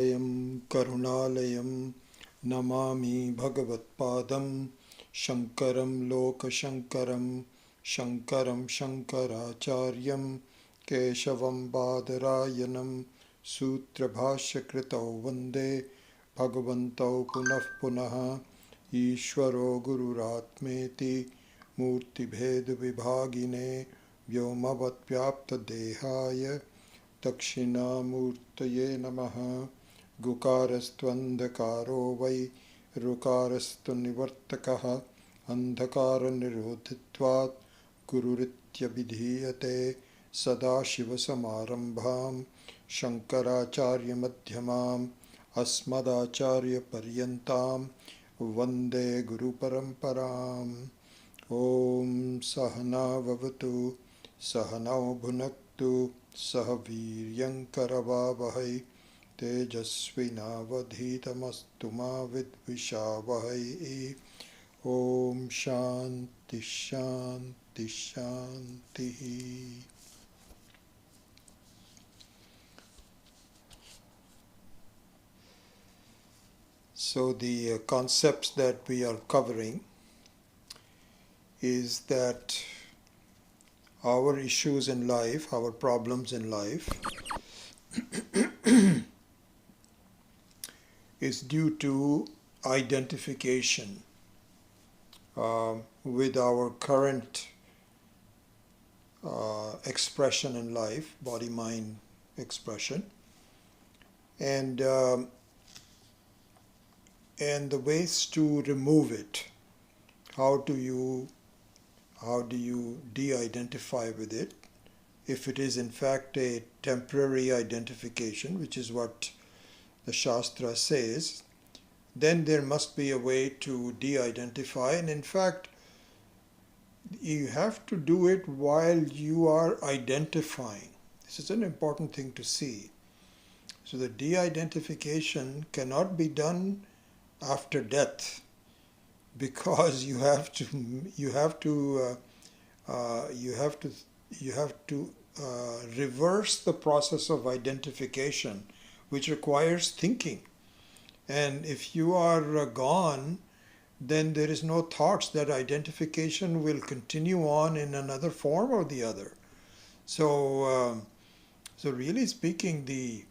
करुणालयं नमामि भगवत्पादं शङ्करं लोकशङ्करं शङ्करं शङ्कराचार्यं केशवं बादरायणं सूत्रभाष्यकृतौ वन्दे भगवन्तौ पुनः पुनः ईश्वरो गुरुरात्मेति मूर्तिभेदविभागिने व्योमवद्व्याप्तदेहाय दक्षिणामूर्तये नमः। गुकारस्त्वन्धकारो वै ऋकारस्तु निवर्तकः अन्धकारनिरोधित्वात् गुरुरित्यभिधीयते। सदाशिवसमारम्भां शङ्कराचार्यमध्यमाम् अस्मदाचार्यपर्यन्तां वन्दे गुरुपरम्पराम्। ॐ सहना भवतु सहनौ भुनक्तु सह वीर्यङ्करवावहै तेजस्विनावधीतमस्तु मा विद्विषावहै। ॐ शान्ति शान्ति शान्तिः। So the concepts that we are covering is that our issues in life, our problems in life is due to identification with our current expression in life, body-mind expression, and the ways to remove it. How do you de-identify with it? If it is in fact a temporary identification, which is what the Shastra says, then there must be a way to de-identify. And in fact, you have to do it while you are identifying. This is an important thing to see. So the de-identification cannot be done after death, because you have to reverse the process of identification, which requires thinking. And if you are gone, then there is no thoughts. That identification will continue on in another form or the other. So really speaking, the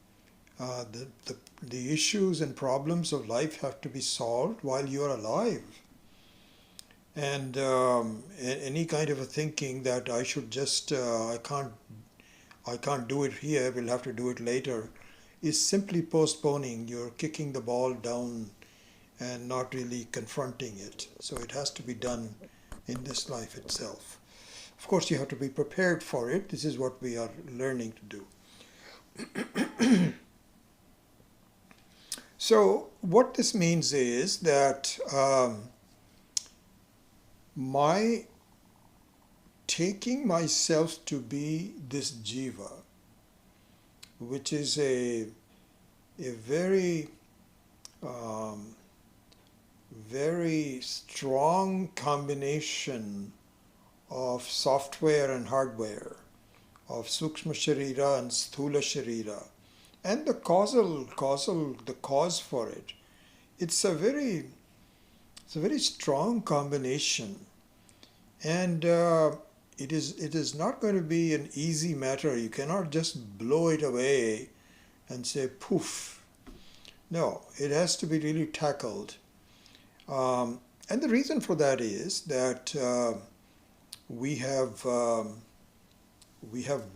issues and problems of life have to be solved while you are alive. And any kind of a thinking that I should just I can't do it here, we'll have to do it later, is simply postponing. You're kicking the ball down and not really confronting it. So it has to be done in this life itself. Of course, you have to be prepared for it. This is what we are learning to do. So what this means is that my taking myself to be this jiva, which is a very very strong combination of software and hardware, of sukshma sharira and sthula sharira, and the cause for it. It's a very strong combination, and it is not going to be an easy matter. You cannot just blow it away and say poof. No, it has to be really tackled. And the reason for that is that we have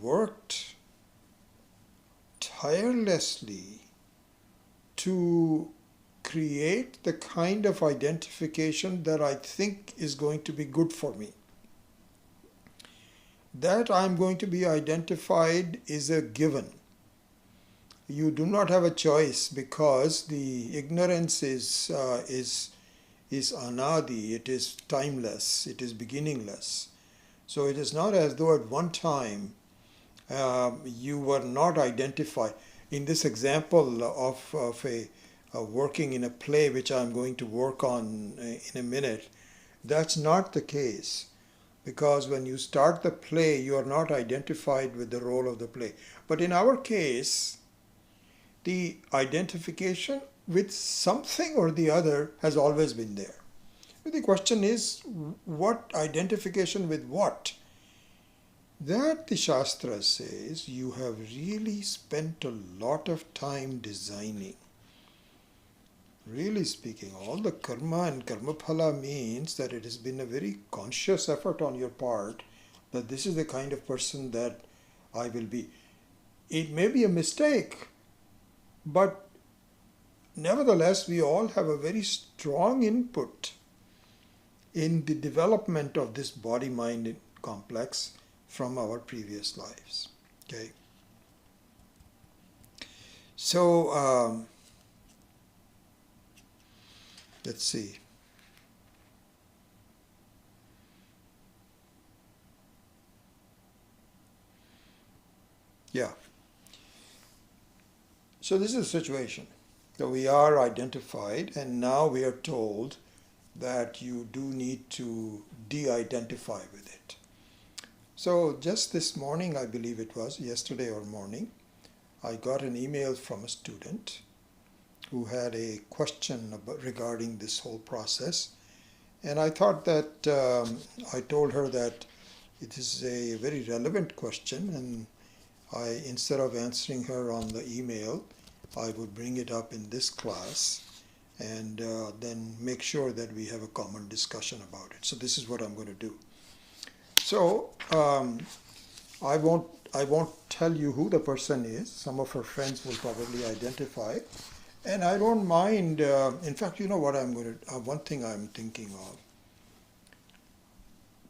worked tirelessly to create the kind of identification that I think is going to be good for me. That I'm going to be identified is a given. You do not have a choice, because the ignorance is anadi, it is timeless, it is beginningless. So it is not as though at one time you were not identified. In this example of working in a play, which I'm going to work on in a minute, that's not the case. Because when you start the play, you are not identified with the role of the play. But in our case, the identification with something or the other has always been there. But the question is, what identification with what? That the Shastra says you have really spent a lot of time designing. Really speaking, all the karma and karma phala means that it has been a very conscious effort on your part that this is the kind of person that I will be. It may be a mistake, but nevertheless, we all have a very strong input in the development of this body-mind complex from our previous lives. Okay. So let's see. Yeah. So this is the situation. So we are identified, and now we are told that you do need to de-identify with it. So just this morning, I believe it was, yesterday or morning, I got an email from a student who had a question regarding this whole process. And I thought that I told her that it is a very relevant question, and instead of answering her on the email, I would bring it up in this class and then make sure that we have a common discussion about it. So this is what I'm going to do. So I won't tell you who the person is. Some of her friends will probably identify, and I don't mind. In fact, you know what I'm going to. One thing I'm thinking of,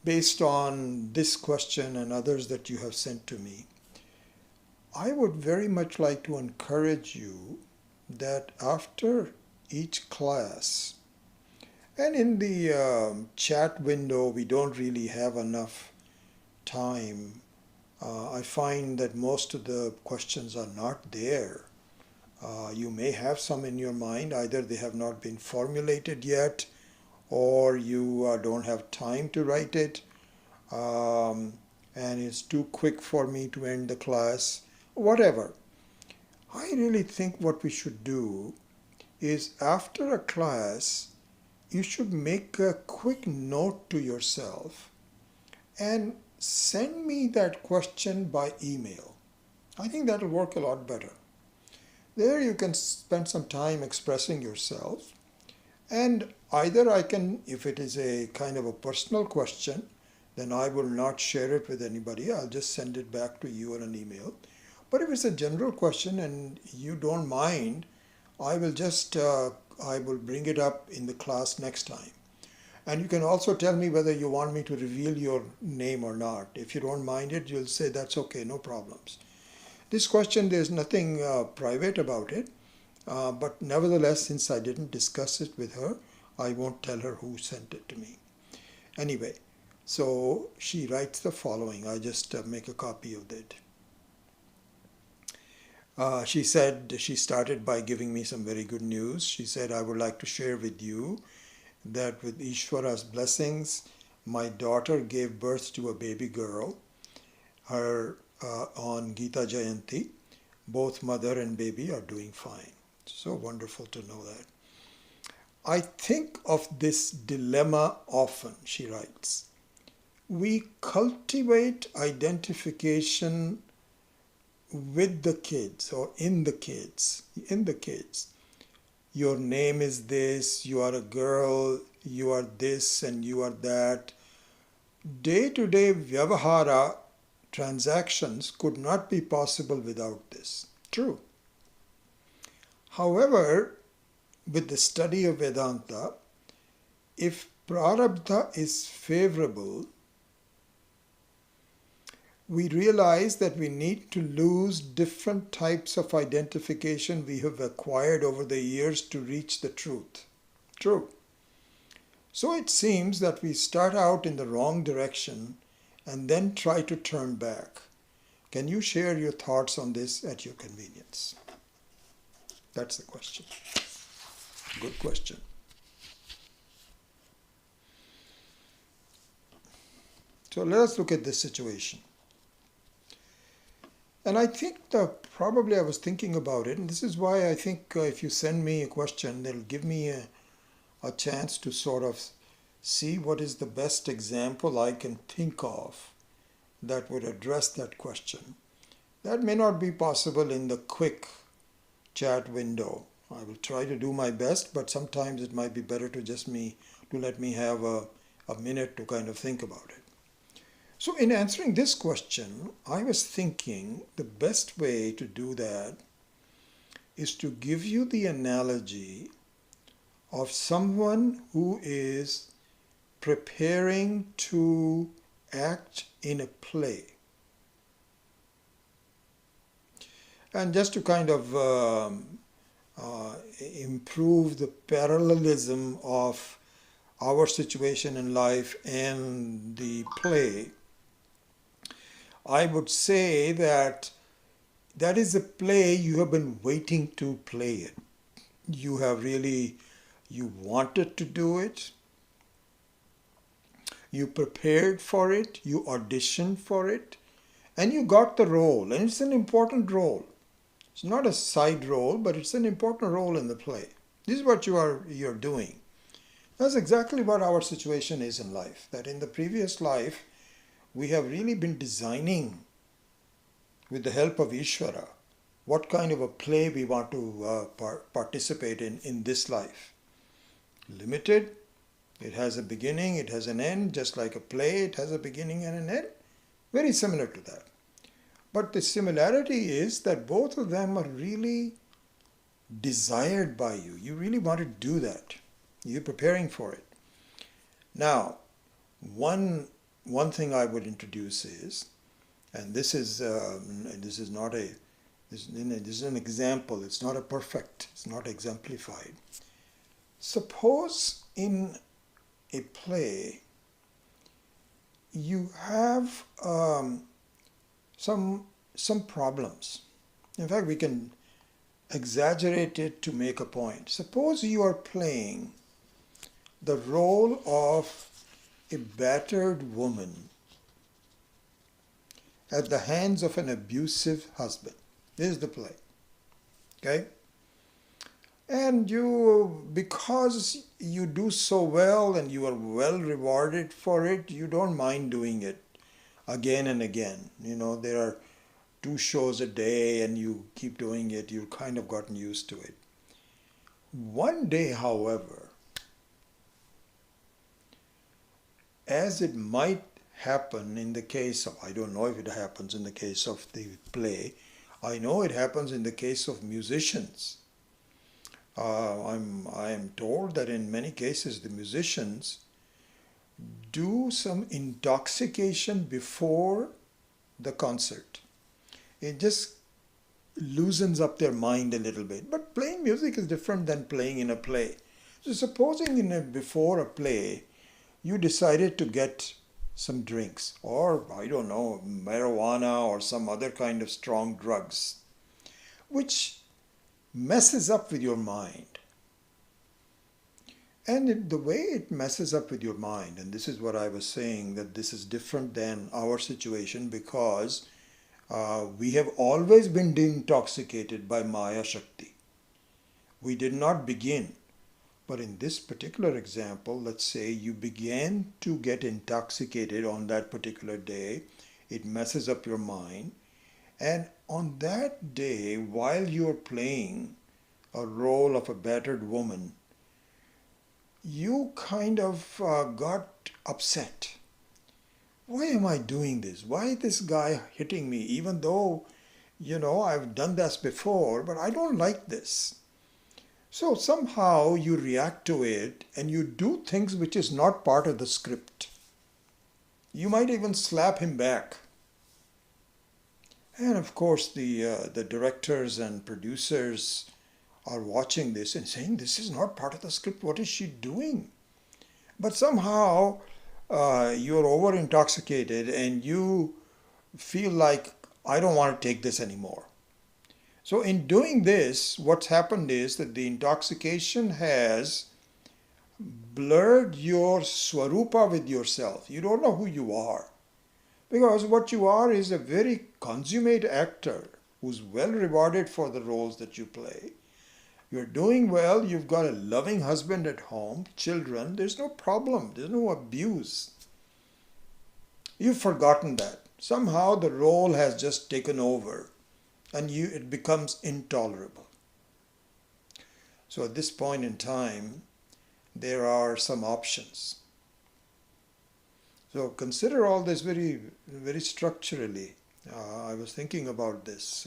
based on this question and others that you have sent to me, I would very much like to encourage you that after each class, and in the chat window, we don't really have enough time. I find that most of the questions are not there. You may have some in your mind, either they have not been formulated yet, or you don't have time to write it, and it's too quick for me to end the class, whatever. I really think what we should do is after a class, you should make a quick note to yourself and send me that question by email. I think that'll work a lot better. There you can spend some time expressing yourself, and either I can, if it is a kind of a personal question, then I will not share it with anybody. I'll just send it back to you on an email. But if it's a general question and you don't mind, I will bring it up in the class next time. And you can also tell me whether you want me to reveal your name or not. If you don't mind it, you'll say that's okay, no problems. This question, there's nothing private about it. But nevertheless, since I didn't discuss it with her, I won't tell her who sent it to me. Anyway, so she writes the following. I just make a copy of it. She said, she started by giving me some very good news. She said, I would like to share with you that with Ishvara's blessings, my daughter gave birth to a baby girl on Gita Jayanti. Both mother and baby are doing fine. So wonderful to know that. I think of this dilemma often, she writes. We cultivate identification with the kids or in the kids. Your name is this, you are a girl, you are this and you are that. Day-to-day vyavahara transactions could not be possible without this. True. However, with the study of Vedanta, if prarabdha is favorable, we realize that we need to lose different types of identification we have acquired over the years to reach the truth. True. So it seems that we start out in the wrong direction and then try to turn back. Can you share your thoughts on this at your convenience? That's the question. Good question. So let us look at this situation. And I think probably I was thinking about it, and this is why I think if you send me a question, it'll give me a chance to sort of see what is the best example I can think of that would address that question. That may not be possible in the quick chat window. I will try to do my best, but sometimes it might be better to let me have a minute to kind of think about it. So in answering this question, I was thinking the best way to do that is to give you the analogy of someone who is preparing to act in a play. And just to kind of improve the parallelism of our situation in life and the play, I would say that is a play you have been waiting to play it. You wanted to do it. You prepared for it. You auditioned for it. And you got the role. And it's an important role. It's not a side role, but it's an important role in the play. This is what you're doing. That's exactly what our situation is in life. That in the previous life, we have really been designing, with the help of Ishvara, what kind of a play we want to participate in this life. Limited, it has a beginning, it has an end, just like a play, it has a beginning and an end. Very similar to that. But the similarity is that both of them are really desired by you. You really want to do that. You're preparing for it. Now, one thing I would introduce is, and this is an example. It's not a perfect. It's not exemplified. Suppose in a play you have some problems. In fact, we can exaggerate it to make a point. Suppose you are playing the role of a battered woman at the hands of an abusive husband. This is the play. Okay? And because you do so well and you are well rewarded for it, you don't mind doing it again and again. There are 2 shows a day and you keep doing it. You've kind of gotten used to it. One day, however, as it might happen in the case of, I don't know if it happens in the case of the play, I know it happens in the case of musicians. I am told that in many cases the musicians do some intoxication before the concert. It just loosens up their mind a little bit. But playing music is different than playing in a play. So supposing before a play, you decided to get some drinks or, I don't know, marijuana or some other kind of strong drugs, which messes up with your mind. And the way it messes up with your mind, and this is what I was saying, that this is different than our situation because we have always been intoxicated by Maya Shakti. We did not begin. But in this particular example, let's say you began to get intoxicated on that particular day. It messes up your mind. And on that day, while you're playing a role of a battered woman, you kind of got upset. Why am I doing this? Why is this guy hitting me? Even though, I've done this before, but I don't like this. So somehow you react to it and you do things which is not part of the script. You might even slap him back. And of course the directors and producers are watching this and saying, this is not part of the script. What is she doing? But somehow you're over intoxicated and you feel like, I don't want to take this anymore. So in doing this, what's happened is that the intoxication has blurred your swarupa with yourself. You don't know who you are. Because what you are is a very consummate actor who's well rewarded for the roles that you play. You're doing well, you've got a loving husband at home, children, there's no problem, there's no abuse. You've forgotten that. Somehow the role has just taken over and it becomes intolerable. So at this point in time, there are some options. So consider all this very, very structurally. I was thinking about this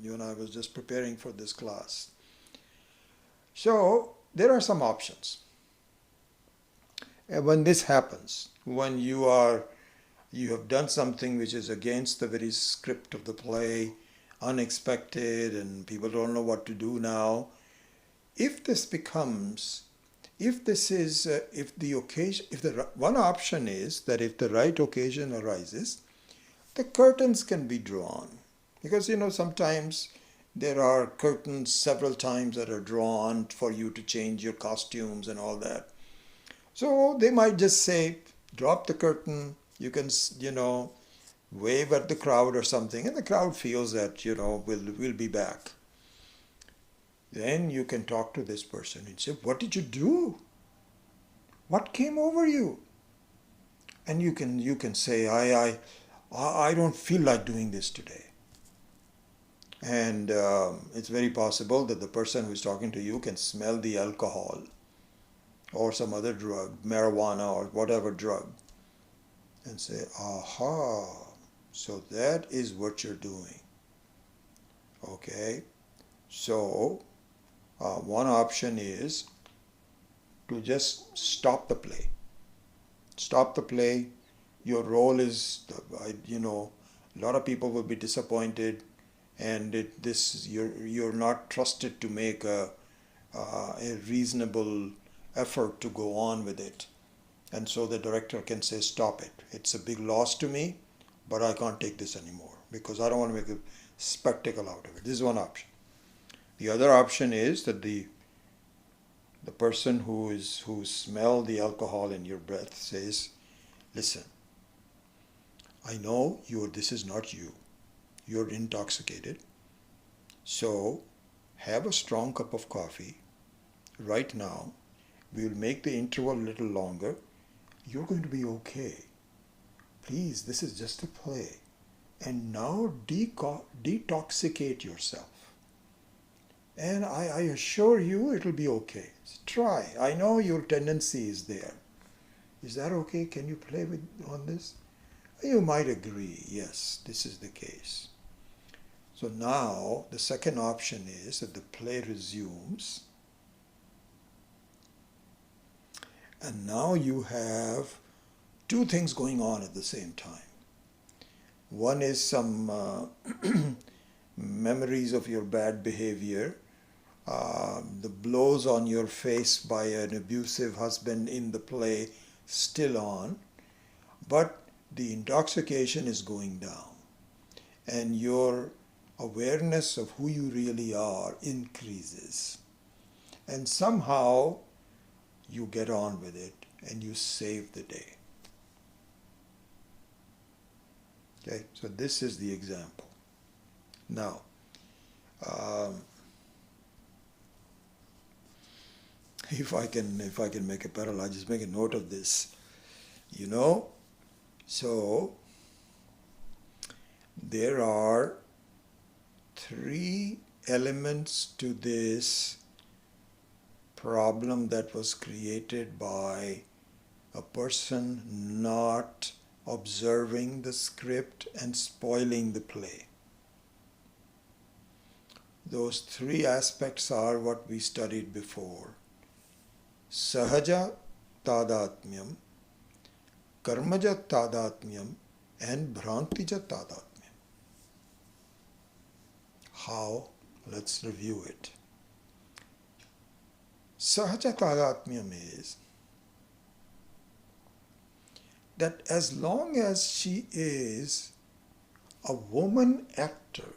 when I was just preparing for this class. So there are some options. And when this happens, when you have done something which is against the very script of the play, unexpected, and people don't know what to do now. If one option is that if the right occasion arises, the curtains can be drawn. Because sometimes there are curtains several times that are drawn for you to change your costumes and all that. So they might just say, drop the curtain, you can, wave at the crowd or something, and the crowd feels that, we'll be back. Then you can talk to this person and say, what did you do? What came over you? And you can say, I don't feel like doing this today. And it's very possible that the person who is talking to you can smell the alcohol or some other drug, marijuana or whatever drug, and say, aha, so that is what you're doing. Okay, so one option is to just stop the play. Stop the play. Your role is, a lot of people will be disappointed, and you're not trusted to make a reasonable effort to go on with it. And so the director can say, stop it. It's a big loss to me, but I can't take this anymore because I don't want to make a spectacle out of it. This is one option. The other option is that the person who smelled the alcohol in your breath says, listen, I know this is not you. You're intoxicated. So have a strong cup of coffee right now. We'll make the interval a little longer. You're going to be okay. Please, this is just a play. And now detoxicate yourself. And I assure you it'll be okay. Try. I know your tendency is there. Is that okay? Can you play on this? You might agree, yes, this is the case. So now the second option is that the play resumes. And now you have two things going on at the same time. One is some memories of your bad behavior, the blows on your face by an abusive husband in the play still on, but the intoxication is going down and your awareness of who you really are increases. And somehow you get on with it and you save the day. Okay, so this is the example. Now, if I can make a parallel, I'll just make a note of this. So there are three elements to this problem that was created by a person not observing the script and spoiling the play. Those three aspects are what we studied before. Sahaja tadatmyam, karmaja tadatmyam, and bhrantija tadatmyam. How? Let's review it. Sahaja tadatmyam is that as long as she is a woman actor,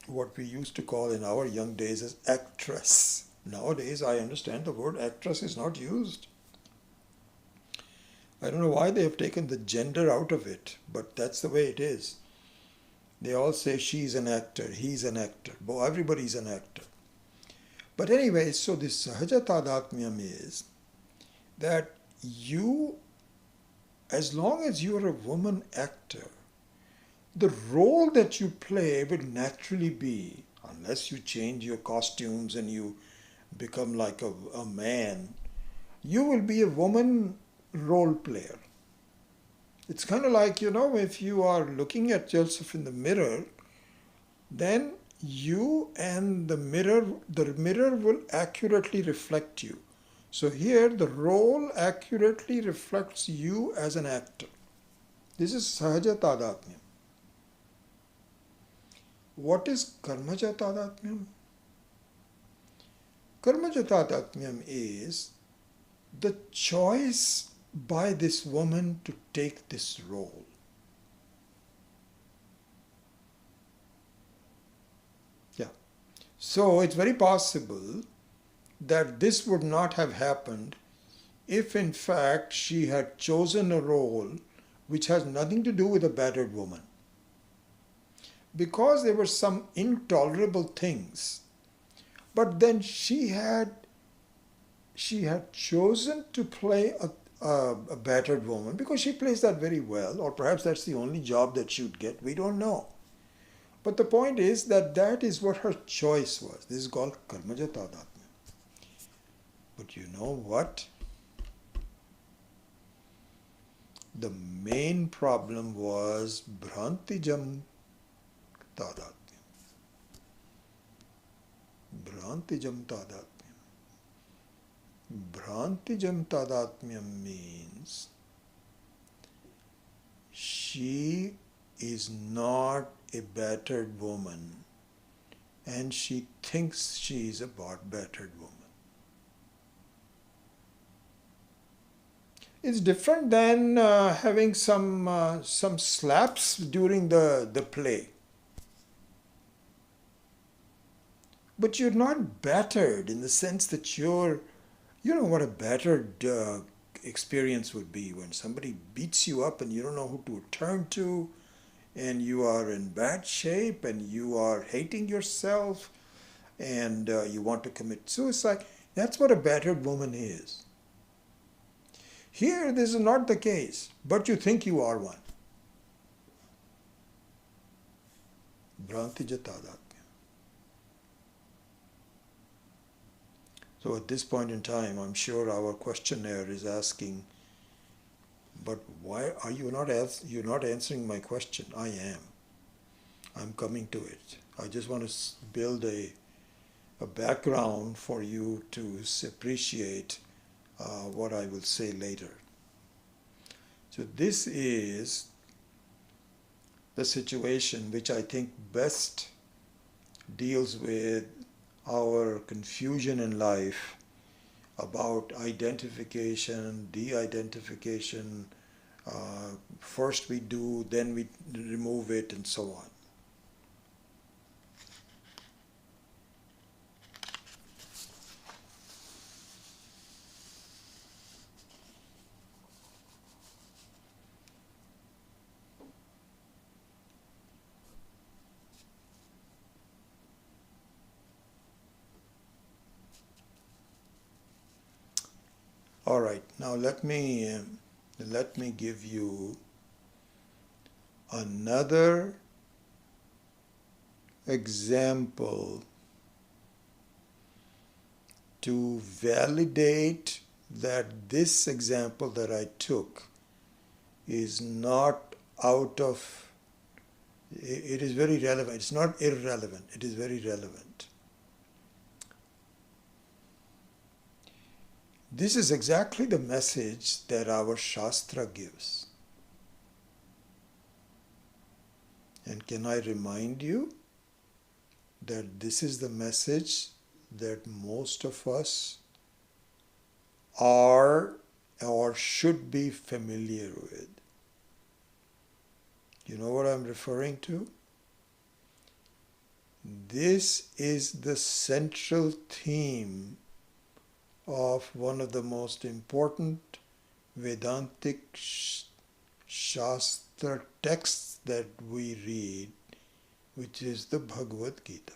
what we used to call in our young days as actress. Nowadays I understand the word actress is not used. I don't know why they have taken the gender out of it, but that's the way it is. They all say she's an actor, he's an actor. Everybody's an actor. But anyway, so this Sahaja Tadatmyam is that you, as long as you're a woman actor, the role that you play will naturally be, unless you change your costumes and you become like a man, you will be a woman role player. It's kind of like, if you are looking at yourself in the mirror, then you and the mirror will accurately reflect you. So here the role accurately reflects you as an actor. This is Sahaja Tadatmyam. What is Karmaja Tadatmyam? Karmaja Tadatmyam is the choice by this woman to take this role. Yeah. So it's very possible that this would not have happened if in fact she had chosen a role which has nothing to do with a battered woman. Because there were some intolerable things, but then she had chosen to play a battered woman because she plays that very well, or perhaps that's the only job that she would get. We don't know. But the point is that is what her choice was. This is called Karmaja Tadatmya. But you know what? The main problem was Bhrantijam Tadatmya. Bhrantijam Tadatmya. Bhrantijam Tadatmyam means she is not a battered woman and she thinks she is a battered woman. It's different than having some slaps during the play. But you're not battered in the sense that you know what a battered experience would be when somebody beats you up and you don't know who to turn to, and you are in bad shape and you are hating yourself and you want to commit suicide. That's what a battered woman is. Here, this is not the case, but you think you are one. Bhrantija Tadatmya. So at this point in time, I'm sure our questionnaire is asking, but why are you not you're not answering my question? I am. I'm coming to it. I just want to build a background for you to appreciate what I will say later. So this is the situation which I think best deals with our confusion in life about identification, de-identification. First we do, then we remove it, and so on. All right, now let me give you another example to validate that this example that I took is not out of, it is very relevant. It's not irrelevant, it is very relevant. This is exactly the message that our Shastra gives. And can I remind you that this is the message that most of us are or should be familiar with? You know what I'm referring to? This is the central theme of one of the most important Vedantic Shastra texts that we read, which is the Bhagavad Gita.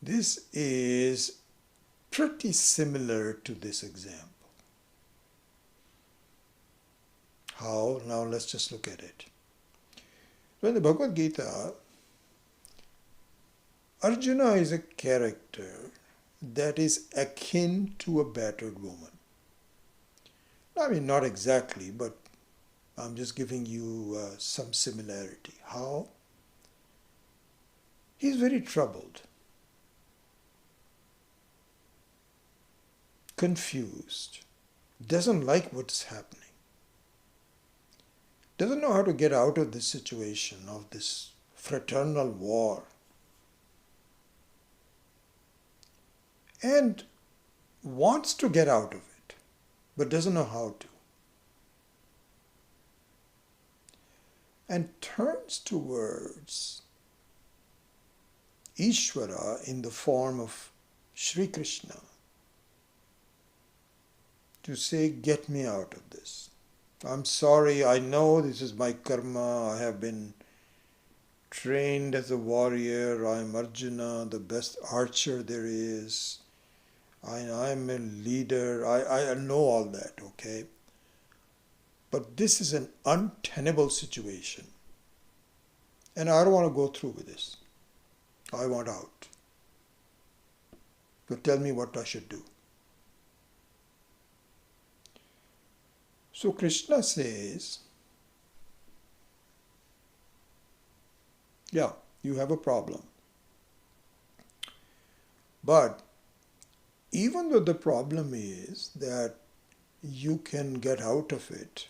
This is pretty similar to this example. How? Now let's just look at it. So in the Bhagavad Gita, Arjuna is a character that is akin to a battered woman. I mean, not exactly, but I'm just giving you some similarity. How? He's very troubled, confused, doesn't like what's happening, doesn't know how to get out of this situation, of this fraternal war, and wants to get out of it, but doesn't know how to. And turns towards Ishvara in the form of Sri Krishna to say, get me out of this. I'm sorry, I know this is my karma, I have been trained as a warrior, I'm Arjuna, the best archer there is, I'm a leader, I know all that, okay? But this is an untenable situation. And I don't want to go through with this. I want out. So tell me what I should do. So Krishna says, yeah, you have a problem. But even though the problem is that you can get out of it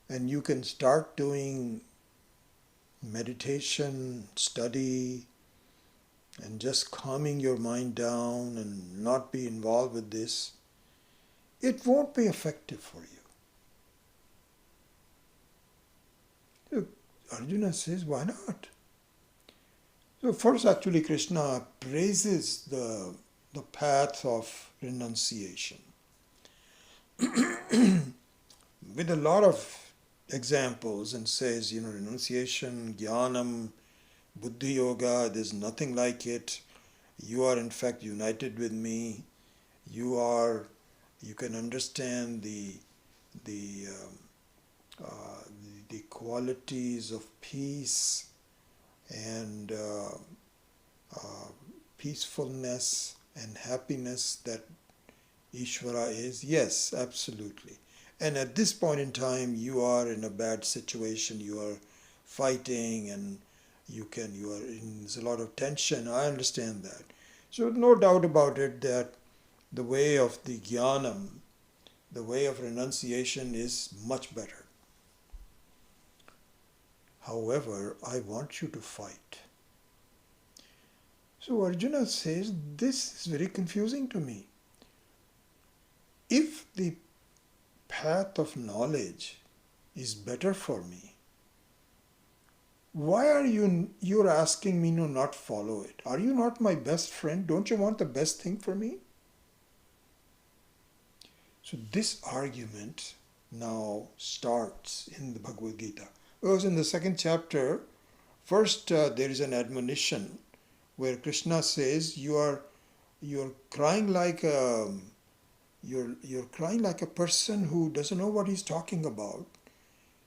and you can start doing meditation, study, and just calming your mind down and not be involved with this, it won't be effective for you. So Arjuna says, why not? So first actually Krishna praises the path of renunciation with a lot of examples and says, renunciation, jnanam, buddhi yoga, there's nothing like it. You are in fact united with me. You can understand the qualities of peace and peacefulness and happiness that Ishvara is. Yes, absolutely. And at this point in time, you are in a bad situation. You are fighting, and there's a lot of tension. I understand that. So no doubt about it that the way of the jnanam, the way of renunciation is much better. However, I want you to fight. So Arjuna says, this is very confusing to me. If the path of knowledge is better for me, why are you're asking me to not follow it? Are you not my best friend? Don't you want the best thing for me? So this argument now starts in the Bhagavad Gita. Because in the second chapter, first there is an admonition where Krishna says you're crying like you're crying like a person who doesn't know what he's talking about,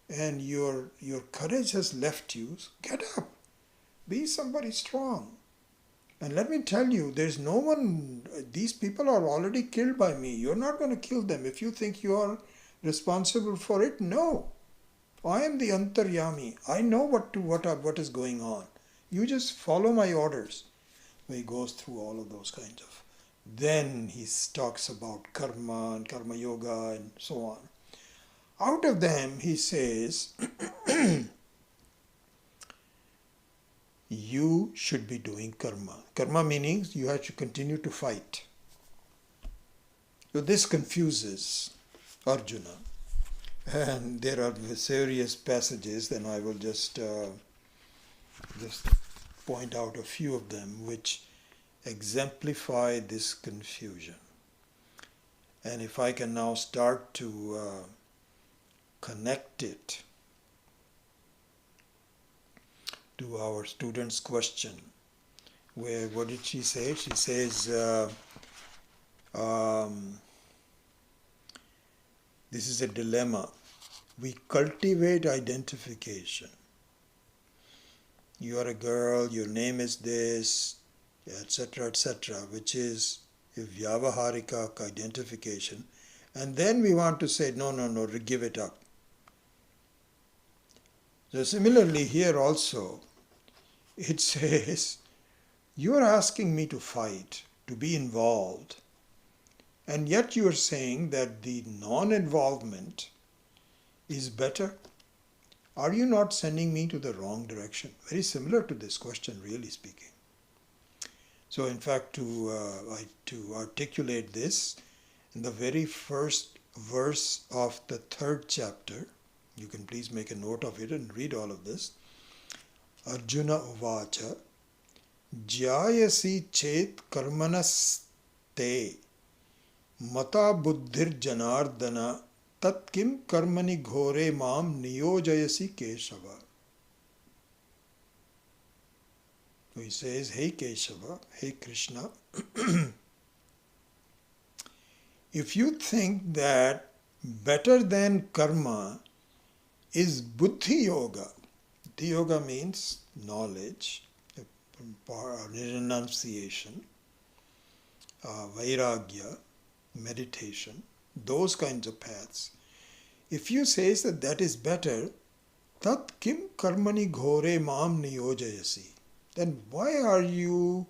and your courage has left you. Get up, be somebody strong. And let me tell you, there's no one, these people are already killed by me. You're not going to kill them. If you think you are responsible for it, no. I am the Antaryami. I know what is going on. You just follow my orders. He goes through all of those kinds of. Then he talks about karma and karma yoga and so on. Out of them, he says, you should be doing karma. Karma meaning you have to continue to fight. So this confuses Arjuna. And there are various passages, then I will just point out a few of them which exemplify this confusion. And if I can now start to connect it to our student's question, where what did she say? She says, this is a dilemma. We cultivate identification. You are a girl, your name is this, etc., which is a vyavaharika identification. And then we want to say, no, give it up. So similarly here also, it says, you are asking me to fight, to be involved. And yet you are saying that the non-involvement is better. Are you not sending me to the wrong direction? Very similar to this question, really speaking. So in fact, to articulate this, in the very first verse of the 3rd chapter, you can please make a note of it and read all of this. Arjuna uvacha jyayasi chet karmanaste mata buddhir janardana tat kim karmani ghore mam niyojayasi Keshava. So he says, hey Keshava, hey Krishna, if you think that better than karma is buddhi yoga, buddhi yoga means knowledge, renunciation, vairagya, meditation, those kinds of paths. If you say that that is better, tat kim karmani ghore mam niyojayasi, then why are you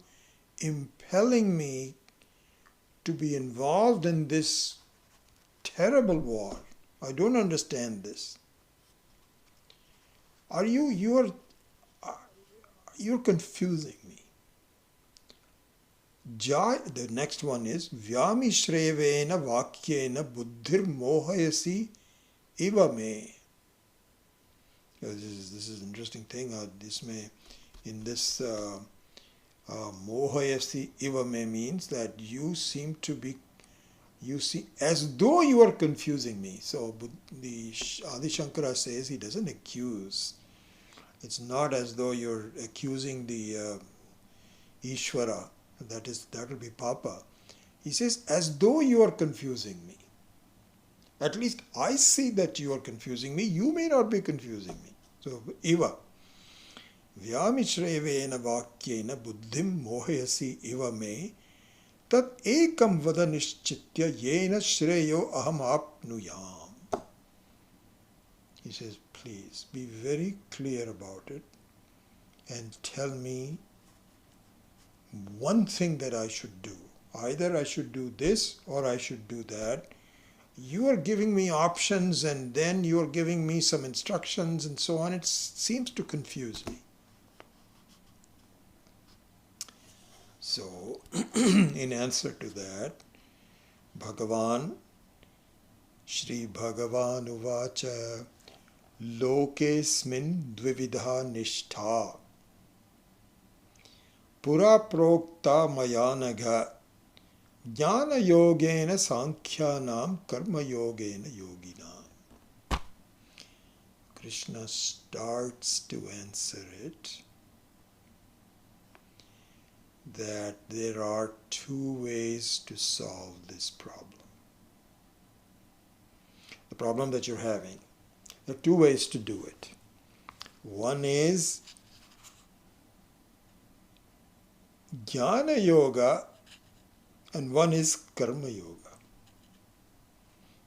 impelling me to be involved in this terrible war? I don't understand this. You're confusing me. The next one is Vyami Shrevena Vakyena Buddhir Mohayasi Iva Me. This is an interesting thing. In this Mohayasi Iva Me means that you seem as though you are confusing me. So the Adi Shankara says he doesn't accuse. It's not as though you're accusing the Ishvara. That will be Papa. He says, as though you are confusing me. At least I see that you are confusing me. You may not be confusing me. So, Iva. Vyamishrevena vakyena buddhim mohayasi iva me tat ekam vada nishchitya yena shreyo aham apnuyam. He says, please be very clear about it and tell me one thing that I should do. Either I should do this or I should do that. You are giving me options and then you are giving me some instructions and so on. It seems to confuse me. So, in answer to that, Shri Bhagavan Uvacha Lokesmin Dvividha Nishtha Pura Prokta Mayanagha Jnana Yogena Sankhyanam Karma Yogena Yoginam. Krishna starts to answer it that there are 2 ways to solve this problem. The problem that you're having. There are 2 ways to do it. One is Jnana Yoga and one is Karma Yoga.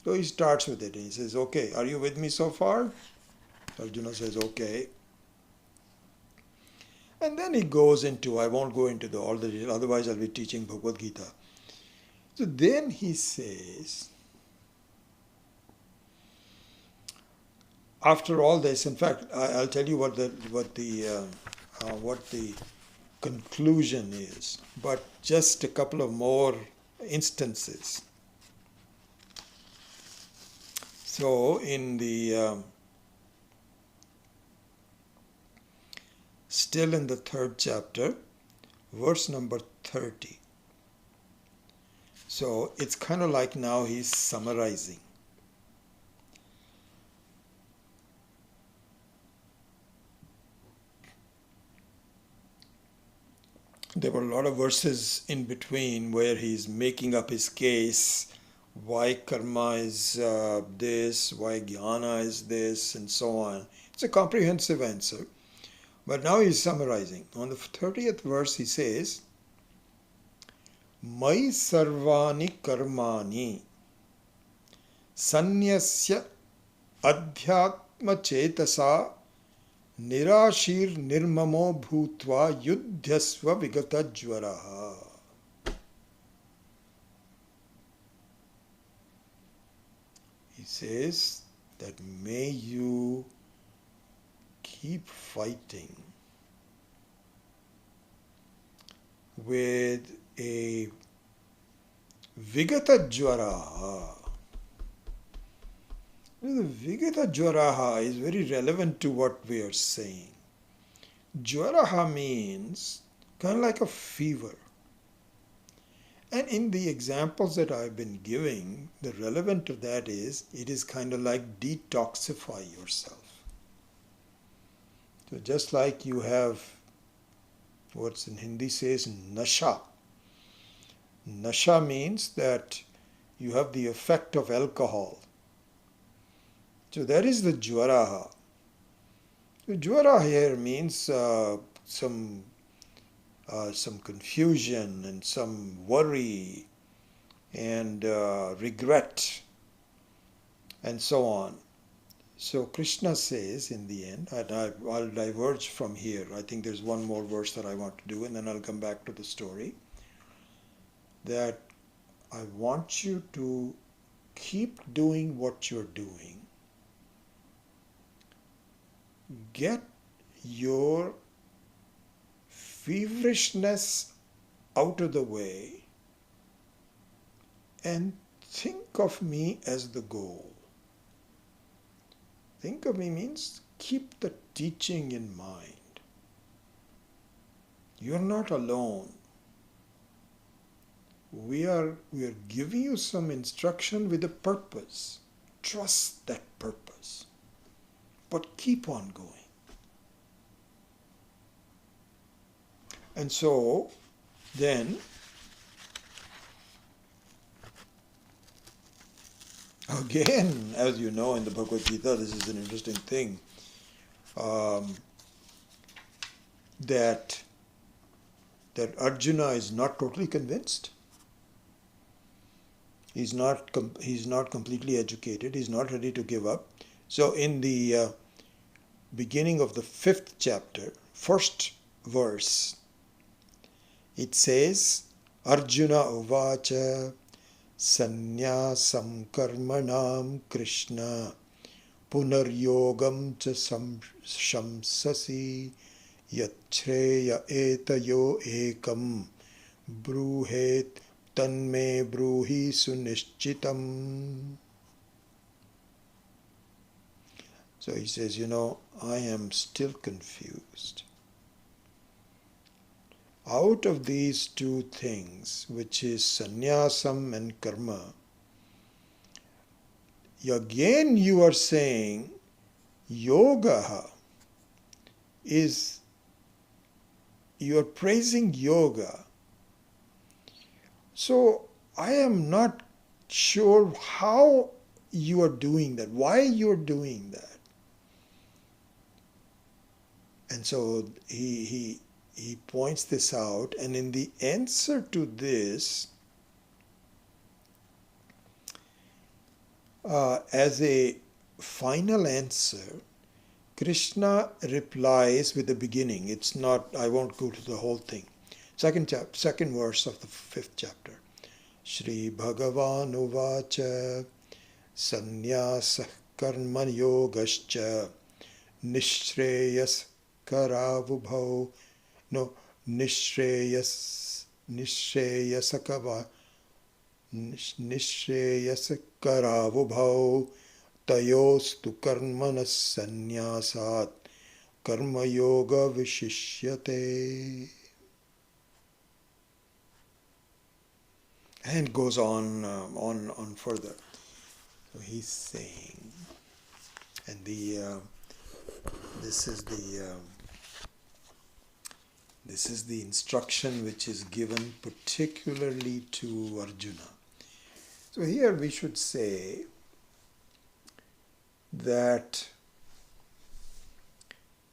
So he starts with it and he says, okay, are you with me so far? Arjuna says, okay. And then he goes into, I won't go into all the details, otherwise I'll be teaching Bhagavad Gita. So then he says, after all this, in fact, I'll tell you what the conclusion is, but just a couple of more instances. So in the still in the 3rd chapter, verse number 30. So it's kind of like now he's summarizing. There were a lot of verses in between where he's making up his case, why karma is this, why jnana is this, and so on. It's a comprehensive answer. But now he's summarizing. On the 30th verse, he says, Mai sarvani karmani sanyasya adhyatma chetasa nirashir nirmamo bhutva yudhyasva vigata jvaraha. He says that may you keep fighting with a vigata jvaraha. The vigata jvaraha is very relevant to what we are saying. Jvaraha means kind of like a fever. And in the examples that I've been giving, the relevant to that is, it is kind of like detoxify yourself. So just like you have, what's in Hindi says, nasha. Nasha means that you have the effect of alcohol. So that is the jvaraha. So jvara here means some confusion and some worry and regret and so on. So Krishna says in the end, and I'll diverge from here. I think there's one more verse that I want to do, and then I'll come back to the story. That I want you to keep doing what you're doing. Get your feverishness out of the way and think of me as the goal. Think of me means keep the teaching in mind. You're not alone. We are giving you some instruction with a purpose. Trust that purpose. But keep on going. And so, then, again, as you know in the Bhagavad Gita, this is an interesting thing, that Arjuna is not totally convinced. He's not completely educated. He's not ready to give up. So in the beginning of the 5th chapter, first verse, it says, Arjuna uvacha sanyasam karmanam Krishna punaryogam cha shamsasi yachreya etayo ekam bruhet tanme bruhi sunishchitam. So he says, I am still confused. Out of these two things, which is sannyasam and karma, again you are saying yoga is, you are praising yoga. So I am not sure how you are doing that, why you are doing that. And so he points this out, and in the answer to this, as a final answer, Krishna replies with the beginning. It's not, I won't go to the whole thing. Second verse of the 5th chapter. Shri Bhagavan uvacha sannyasah karma yogascha nishreyas karavubhau no nishreyasakaravubhau tayostu karmanas sannyasat karma yoga vishishyate. And goes on further. So he's saying, and this is the instruction which is given particularly to Arjuna. So here we should say that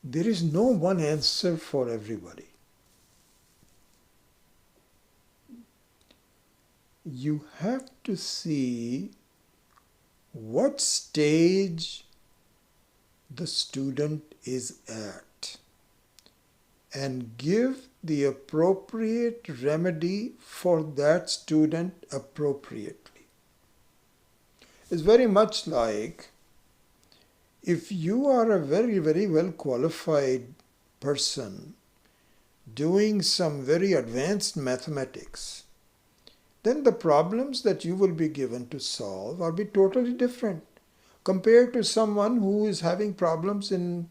there is no one answer for everybody. You have to see what stage the student is at and give the appropriate remedy for that student appropriately. It's very much like if you are a very, very well qualified person doing some very advanced mathematics, then the problems that you will be given to solve will be totally different compared to someone who is having problems in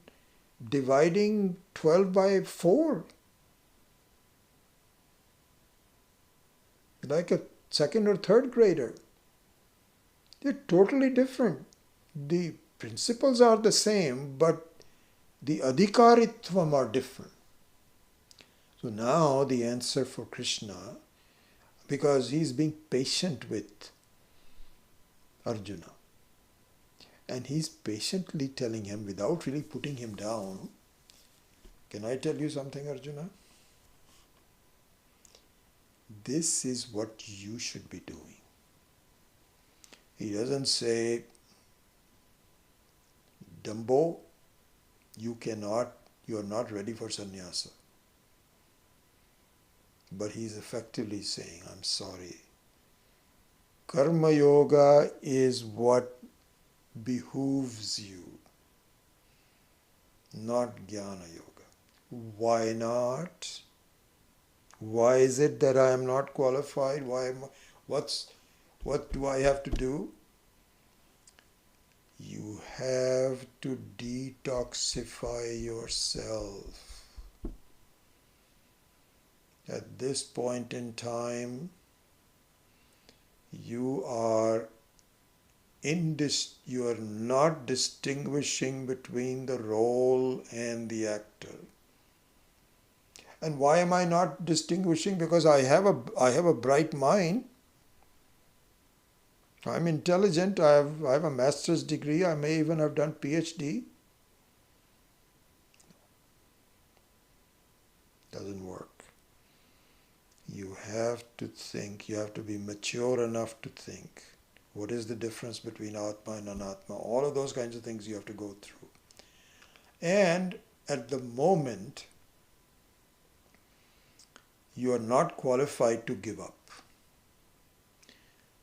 dividing 12 by 4. Like a second or third grader. They're totally different. The principles are the same, but the adhikaritvam are different. So now the answer for Krishna, because he's being patient with Arjuna, and he's patiently telling him without really putting him down, can I tell you something, Arjuna? This is what you should be doing. He doesn't say, Dumbo, you are not ready for sannyasa. But he's effectively saying, I'm sorry. Karma yoga is what behooves you, not jnana yoga. Why not? Why is it that I am not qualified? What do I have to do? You have to detoxify yourself. At this point in time, you are not distinguishing between the role and the actor. And why am I not distinguishing? Because I have a bright mind. I'm intelligent. I have a master's degree. I may even have done PhD. Doesn't work. You have to think. You have to be mature enough to think. What is the difference between Atma and Anatma? All of those kinds of things you have to go through. And at the moment, you are not qualified to give up.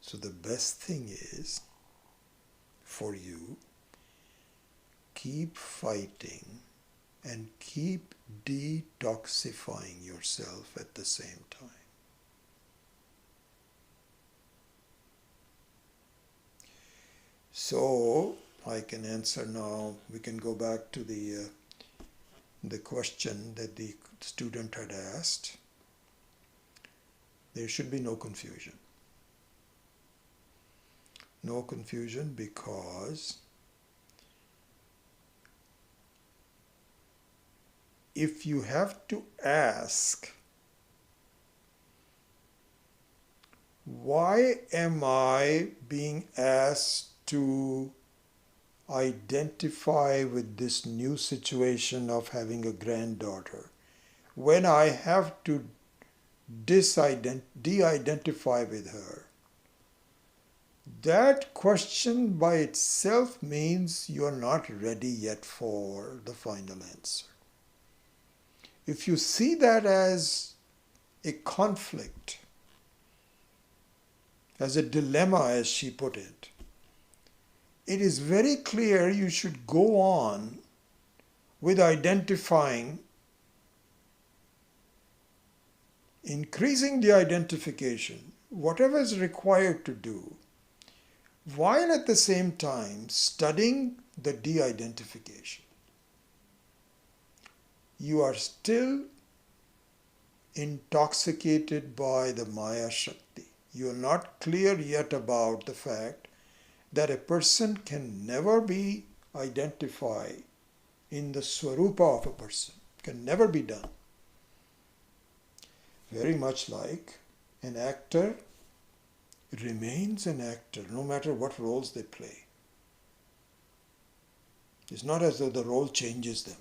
So the best thing is, for you, keep fighting and keep detoxifying yourself at the same time. So, I can answer now. We can go back to the question that the student had asked. There should be no confusion. No confusion, because if you have to ask, why am I being asked to identify with this new situation of having a granddaughter when I have to de-identify with her? That question by itself means you are not ready yet for the final answer. If you see that as a conflict, as a dilemma, as she put it, it is very clear you should go on with identifying, increasing the identification, whatever is required to do, while at the same time studying the de-identification. You are still intoxicated by the Maya Shakti. You're not clear yet about the fact that a person can never be identified in the swarupa of a person. Can never be done. Very much like an actor remains an actor no matter what roles they play. It's not as though the role changes them.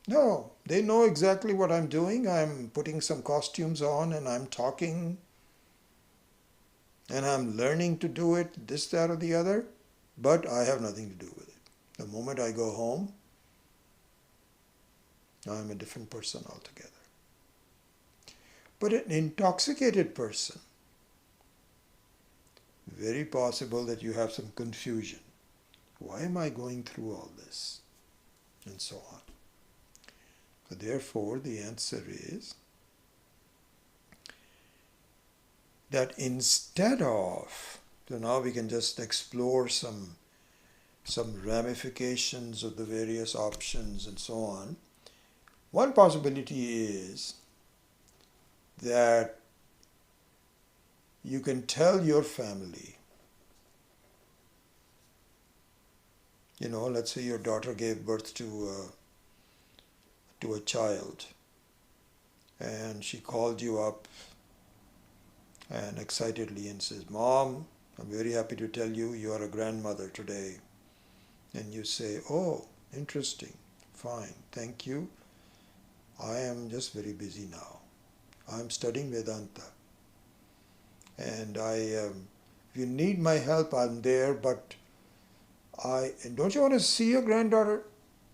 No, they know exactly what I'm doing. I'm putting some costumes on and I'm talking and I'm learning to do it, this, that, or the other, but I have nothing to do with it. The moment I go home, I'm a different person altogether. But an intoxicated person, very possible that you have some confusion. Why am I going through all this? And so on. So therefore, the answer is that instead of, so now we can just explore some ramifications of the various options and so on. One possibility is that you can tell your family, let's say your daughter gave birth to a child and she called you up and excitedly and says, "Mom, I'm very happy to tell you you are a grandmother today." And you say, "Oh, interesting, fine, thank you. I am just very busy now. I'm studying Vedanta. And if you need my help, I'm there, but don't you want to see your granddaughter?"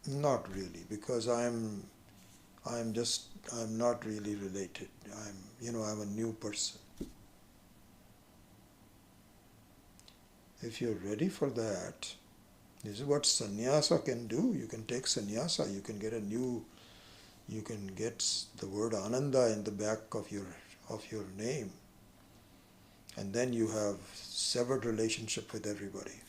"Not really, because I'm not really related. I'm a new person." If you're ready for that, this is what sannyasa can do. You can take sannyasa, you can get the word Ananda in the back of your name. And then you have severed relationship with everybody.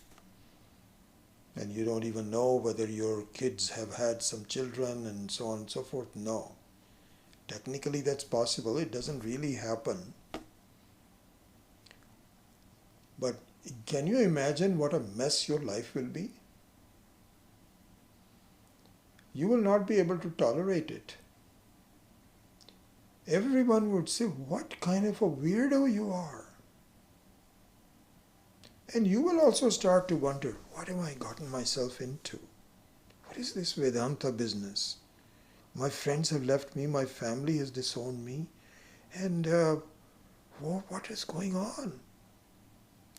And you don't even know whether your kids have had some children and so on and so forth. No. Technically that's possible. It doesn't really happen. But can you imagine what a mess your life will be? You will not be able to tolerate it. Everyone would say, "What kind of a weirdo you are?" And you will also start to wonder, what have I gotten myself into? What is this Vedanta business? My friends have left me, my family has disowned me, and what is going on?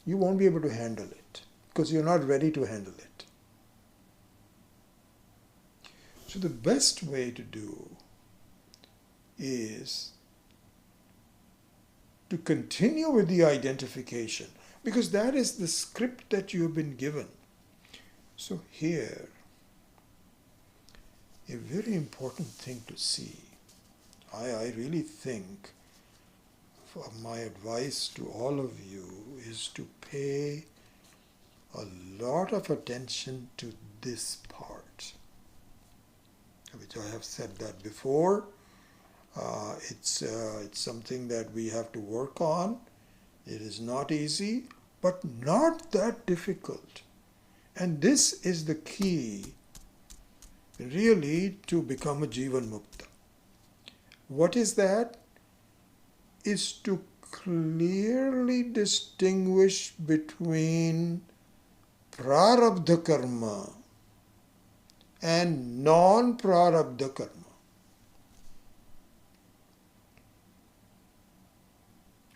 You won't be able to handle it because you're not ready to handle it. So the best way to do is to continue with the identification, because that is the script that you have been given. So here, a very important thing to see, I really think my advice to all of you is to pay a lot of attention to this part, which I have said that before. It's something that we have to work on. It is not easy, but not that difficult. And this is the key, really, to become a Jivan Mukta. What is that? Is to clearly distinguish between prarabdha karma and non-prarabdha karma.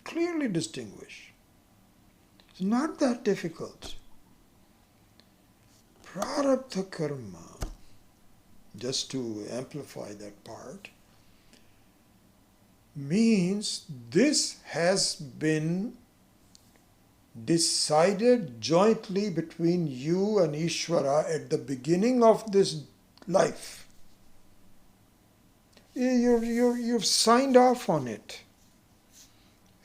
Clearly distinguish. It's not that difficult. Prarabdha karma, just to amplify that part, means this has been decided jointly between you and Ishvara at the beginning of this life. You've signed off on it.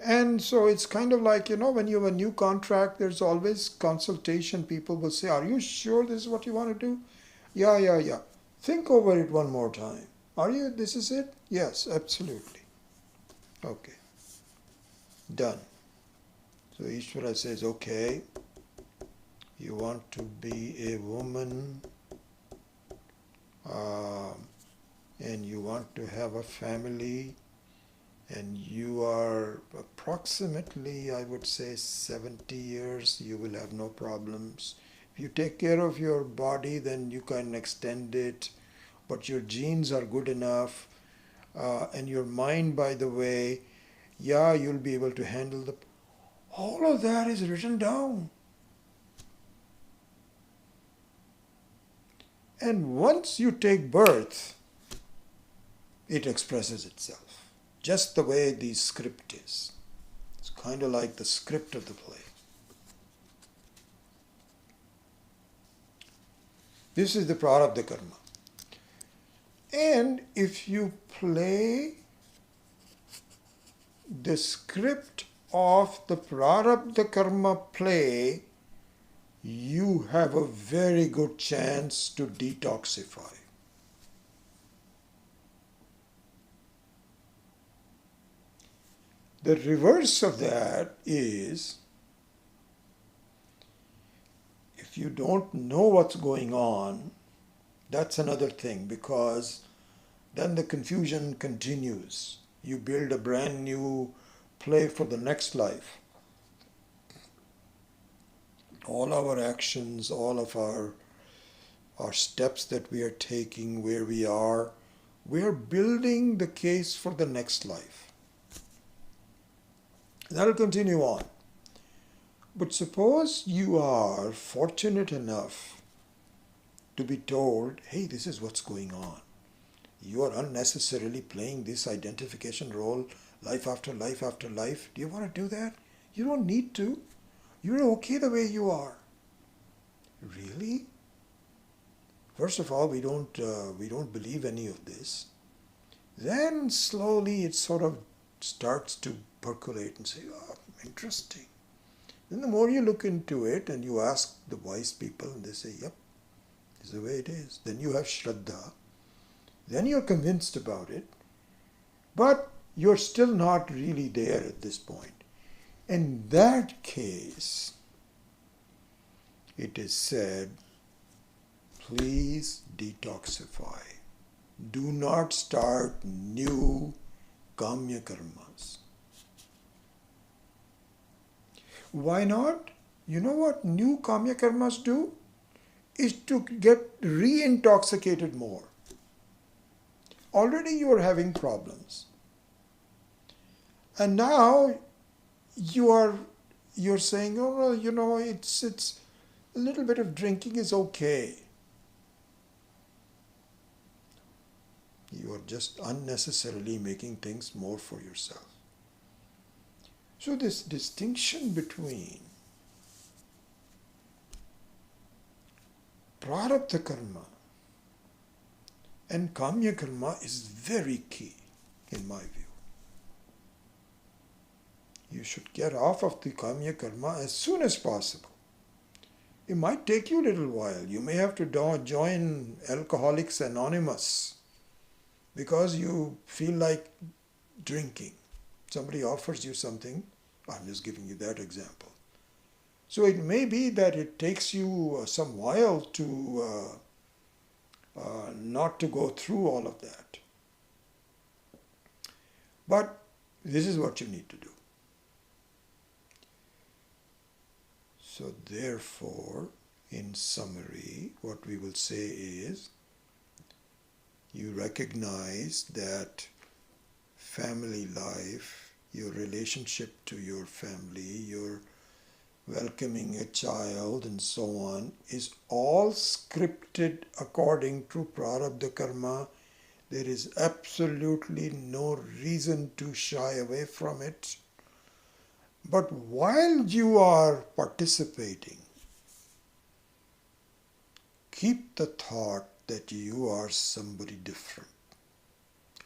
And so it's kind of like, when you have a new contract, there's always consultation. People will say, "Are you sure this is what you want to do?" Yeah. Think over it one more time. This is it? Yes, absolutely. Okay. Done. So Ishvara says, okay, you want to be a woman and you want to have a family, and you are approximately, I would say, 70 years, you will have no problems. If you take care of your body, then you can extend it, but your genes are good enough, and your mind, by the way, yeah, you'll be able to handle the... All of that is written down. And once you take birth, it expresses itself, just the way the script is. It's kind of like the script of the play. This is the prarabdha karma. And if you play the script of the prarabdha karma play, you have a very good chance to detoxify. The reverse of that is, if you don't know what's going on, that's another thing, because then the confusion continues. You build a brand new play for the next life. All our actions, all of our steps that we are taking, where we are building the case for the next life. That'll continue on. But suppose you are fortunate enough to be told, hey, this is what's going on. You are unnecessarily playing this identification role life after life after life. Do you want to do that? You don't need to. You're okay the way you are. Really? First of all, we don't believe any of this. Then slowly it sort of starts to percolate and say, oh, interesting. Then the more you look into it and you ask the wise people, and they say, yep, this is the way it is. Then you have Shraddha. Then you're convinced about it. But you're still not really there at this point. In that case, it is said, please detoxify. Do not start new kamya karmas. Why not? You know what new kamya karmas do? Is to get re-intoxicated more. Already you are having problems. And now you're saying, oh, well, you know, it's a little bit of drinking is okay. You are just unnecessarily making things more for yourself. So this distinction between prarabdha karma and kamya karma is very key in my view. You should get off of the kamya karma as soon as possible. It might take you a little while. You may have to join Alcoholics Anonymous because you feel like drinking. Somebody offers you something. I'm just giving you that example. So it may be that it takes you some while to not to go through all of that. But this is what you need to do. So therefore, in summary, what we will say is, you recognize that family life, your relationship to your family, your welcoming a child and so on, is all scripted according to prarabdha karma. There is absolutely no reason to shy away from it. But while you are participating, keep the thought that you are somebody different,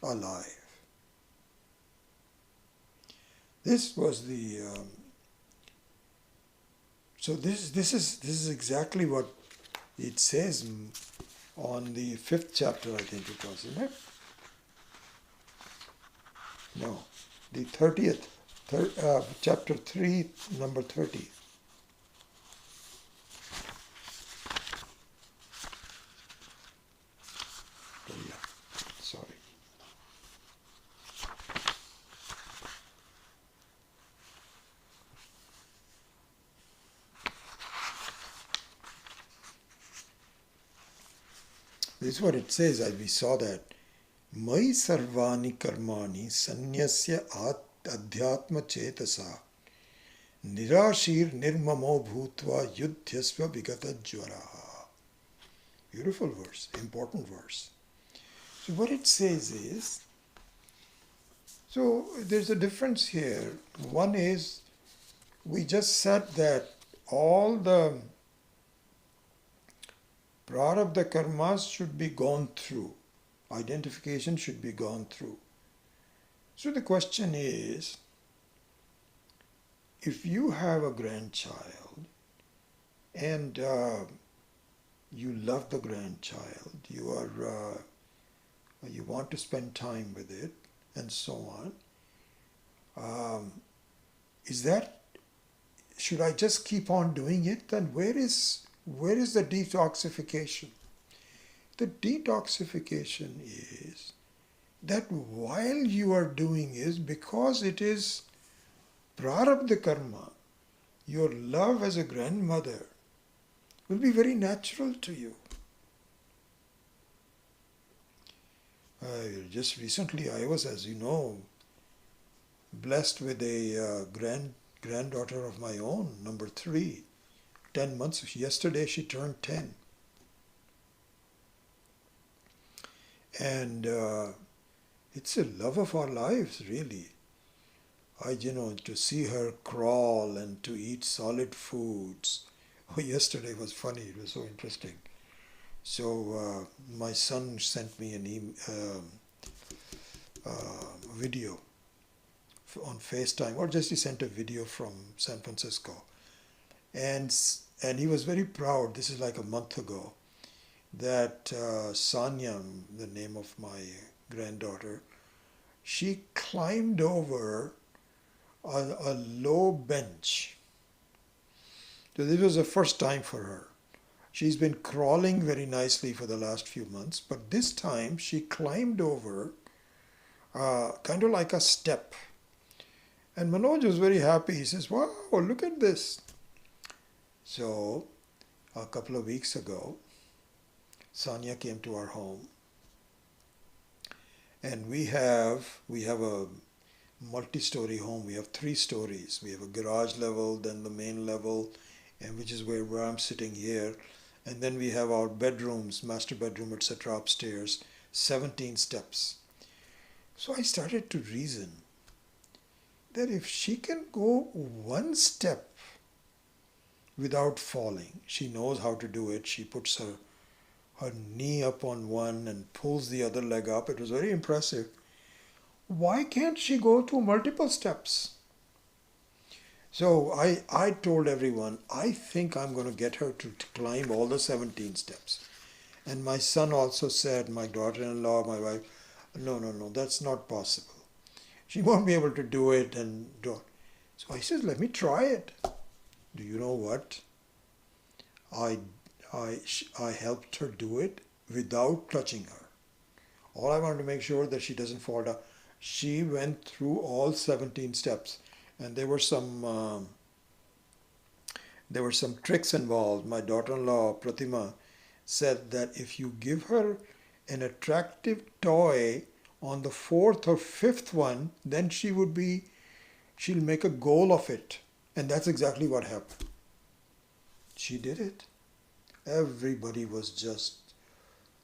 alive. This was the so this is exactly what it says on the 5th chapter, I think it was, isn't it? No, the 30th chapter 3, number 30. Oh, yeah, sorry. This is what it says. We saw that. Mai sarvani karmani sanyasya adhyatma chetasa nirashir nirmamo bhutva yudhyasva vigata jvaraha. Beautiful verse, important verse. So what it says is, so there's a difference here. One is, we just said that all the prarabdha karmas should be gone through. Identification should be gone through. So the question is, if you have a grandchild and you love the grandchild, you want to spend time with it, and so on, should I just keep on doing it? Then where is the detoxification? The detoxification is that while you are doing is, because it is prarabdha karma, your love as a grandmother will be very natural to you. Just recently I was, as you know, blessed with a granddaughter of my own, number 3, 10 months. Yesterday she turned 10. And it's a love of our lives, really. To see her crawl and to eat solid foods. Oh, yesterday was funny. It was so interesting. So my son sent me a video on FaceTime, or just he sent a video from San Francisco. And he was very proud. This is like a month ago. That Sanya, the name of my granddaughter, she climbed over a low bench. So this was the first time for her. She's been crawling very nicely for the last few months, but this time she climbed over kind of like a step. And Manoj was very happy. He says, "Wow, look at this." So a couple of weeks ago, Sanya came to our home, and we have a multi-story home. We have 3 stories. We have a garage level, then the main level, and which is where I'm sitting here, and then we have our bedrooms, master bedroom, etc. upstairs, 17 steps. So I started to reason that if she can go 1 step without falling, she knows how to do it. She puts her knee up on one and pulls the other leg up. It was very impressive. Why can't she go to multiple steps? So I told everyone, I think I'm going to get her to climb all the 17 steps. And my son also said, my daughter-in-law, my wife, no, that's not possible. She won't be able to do it. So I said, let me try it. Do you know what? I helped her do it without touching her. All I wanted to make sure that she doesn't fall down. She went through all 17 steps, and there were some tricks involved. My daughter-in-law Pratima said that if you give her an attractive toy on the 4th or 5th one, then she'll make a goal of it, and that's exactly what happened. She did it. Everybody was just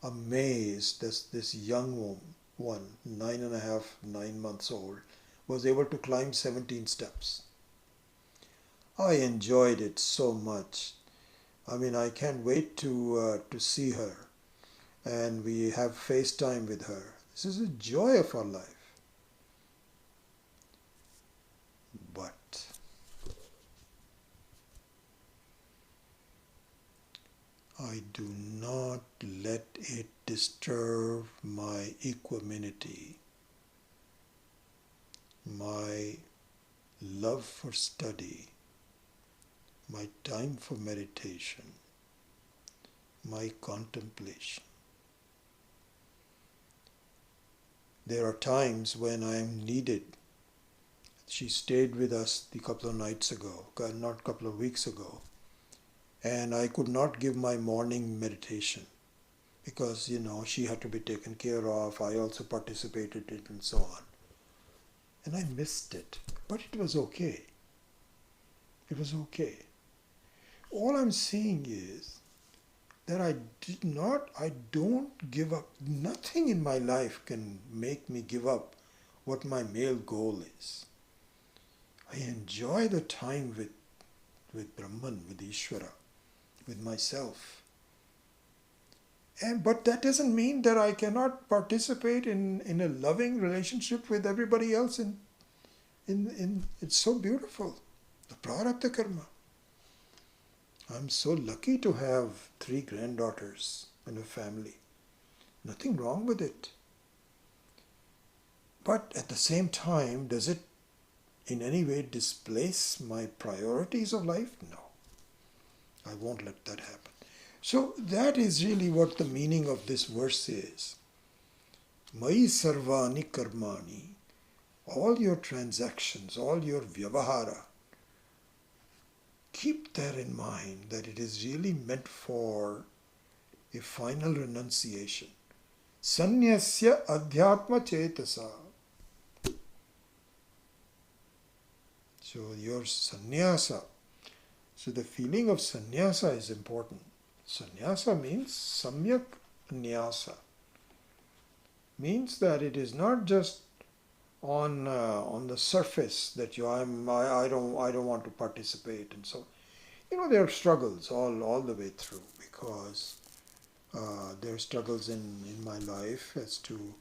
amazed. This young one, 9 months old, was able to climb 17 steps. I enjoyed it so much. I mean, I can't wait to see her, and we have FaceTime with her. This is a joy of our life. But I do not let it disturb my equanimity, my love for study, my time for meditation, my contemplation. There are times when I am needed. She stayed with us a couple of nights ago, not a couple of weeks ago, and I could not give my morning meditation because, she had to be taken care of. I also participated in it and so on. And I missed it, but it was okay. It was okay. All I'm saying is that I don't give up. Nothing in my life can make me give up what my male goal is. I enjoy the time with Brahman, with Ishvara, with myself. But that doesn't mean that I cannot participate in a loving relationship with everybody else. It's so beautiful. The prarabdha karma. I'm so lucky to have 3 granddaughters in a family. Nothing wrong with it. But at the same time, does it in any way displace my priorities of life? No. I won't let that happen. So that is really what the meaning of this verse is. Mai sarvani karmani, all your transactions, all your vyavahara, keep that in mind, that it is really meant for a final renunciation. Sanyasya adhyatma chetasa. So your sannyasa. So the feeling of sannyasa is important. Sannyasa means samyak nyasa. Means that it is not just on the surface that I don't want to participate and so. There are struggles all the way through, because there are struggles in my life as to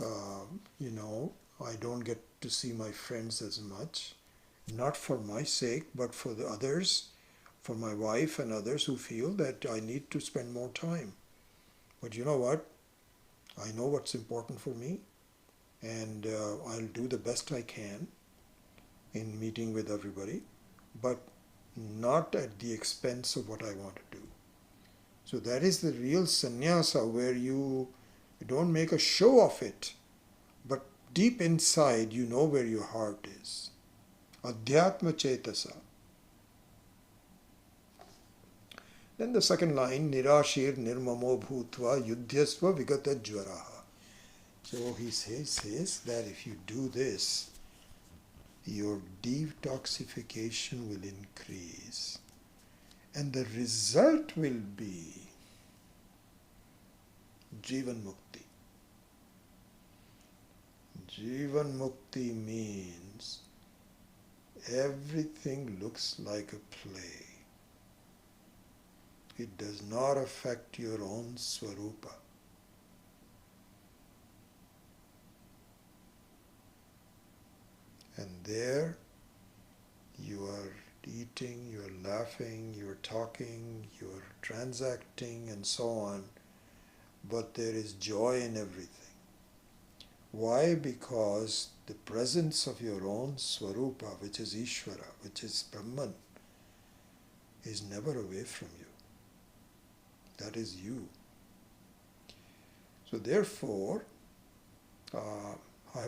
I don't get to see my friends as much, not for my sake but for the others, for my wife and others who feel that I need to spend more time. But you know what? I know what's important for me, and I'll do the best I can in meeting with everybody, but not at the expense of what I want to do. So that is the real sannyasa, where you don't make a show of it, but deep inside you know where your heart is. Adhyatma chetasa. Then the second line, nirashir nirmamo bhutva yudhyasva vigata jvaraha. So he says that if you do this, your detoxification will increase. And the result will be Jivan Mukti. Jivan Mukti means everything looks like a play. It does not affect your own swarupa. And there you are eating, you are laughing, you are talking, you are transacting and so on, but there is joy in everything. Why? Because the presence of your own swarupa, which is Ishvara, which is Brahman, is never away from you. That is you. So therefore,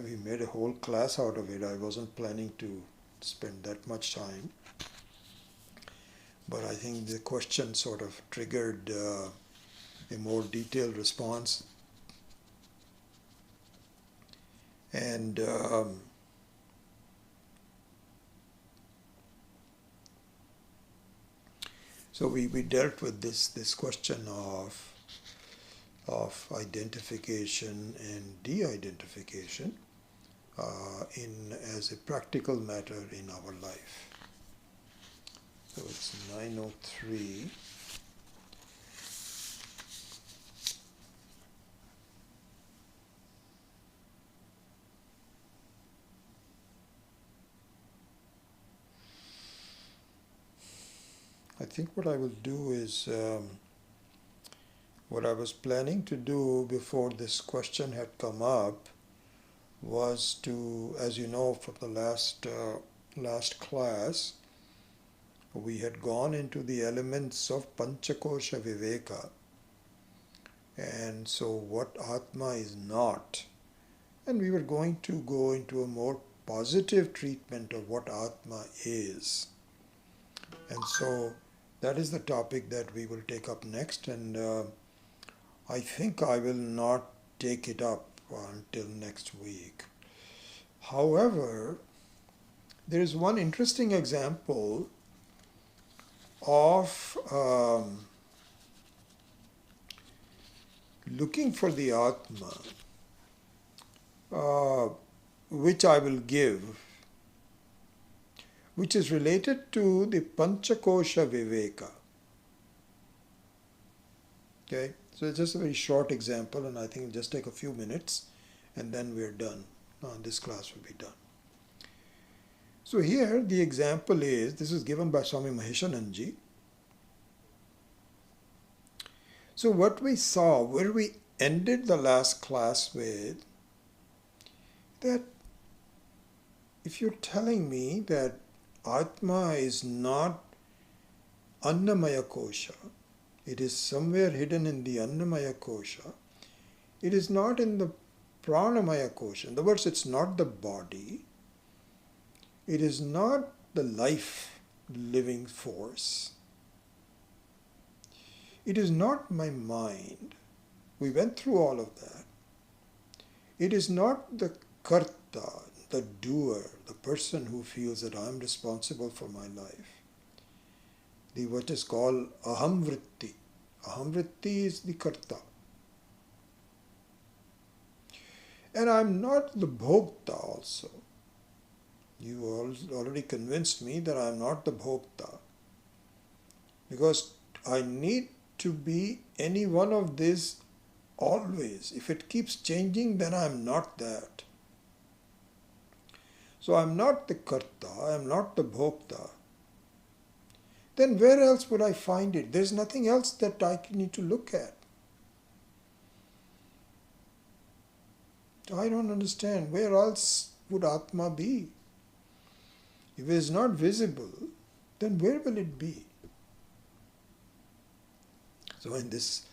we made a whole class out of it. I wasn't planning to spend that much time, but I think the question sort of triggered a more detailed response. And so we dealt with this question of identification and de-identification as a practical matter in our life. So it's 9:03. I think what I will do is what I was planning to do before this question had come up was to, as you know, for the last last class, we had gone into the elements of Panchakosha Viveka, and so what Atma is not. And we were going to go into a more positive treatment of what Atma is. And so that is the topic that we will take up next, and I think I will not take it up until next week. However, there is one interesting example of looking for the Atma, which I will give, which is related to the Panchakosha Viveka. Okay, so it's just a very short example, and I think it'll just take a few minutes, and then we're done. This class will be done. So here the example is, this is given by Swami Maheshananji. So what we saw, where we ended the last class with, that if you're telling me that Atma is not Annamaya Kosha, it is somewhere hidden in the Annamaya Kosha, it is not in the Pranamaya Kosha. In other words, it's not the body, it is not the life living force, it is not my mind. We went through all of that. It is not the Karta, the doer, the person who feels that I am responsible for my life. The what is called ahamvritti. Ahamvritti is the Karta. And I am not the Bhokta also. You already convinced me that I am not the Bhokta. Because I need to be any one of these always. If it keeps changing, then I am not that. So I am not the Karta, I am not the Bhokta. Then where else would I find it? There is nothing else that I need to look at. I don't understand. Where else would Atma be? If it is not visible, then where will it be? So in this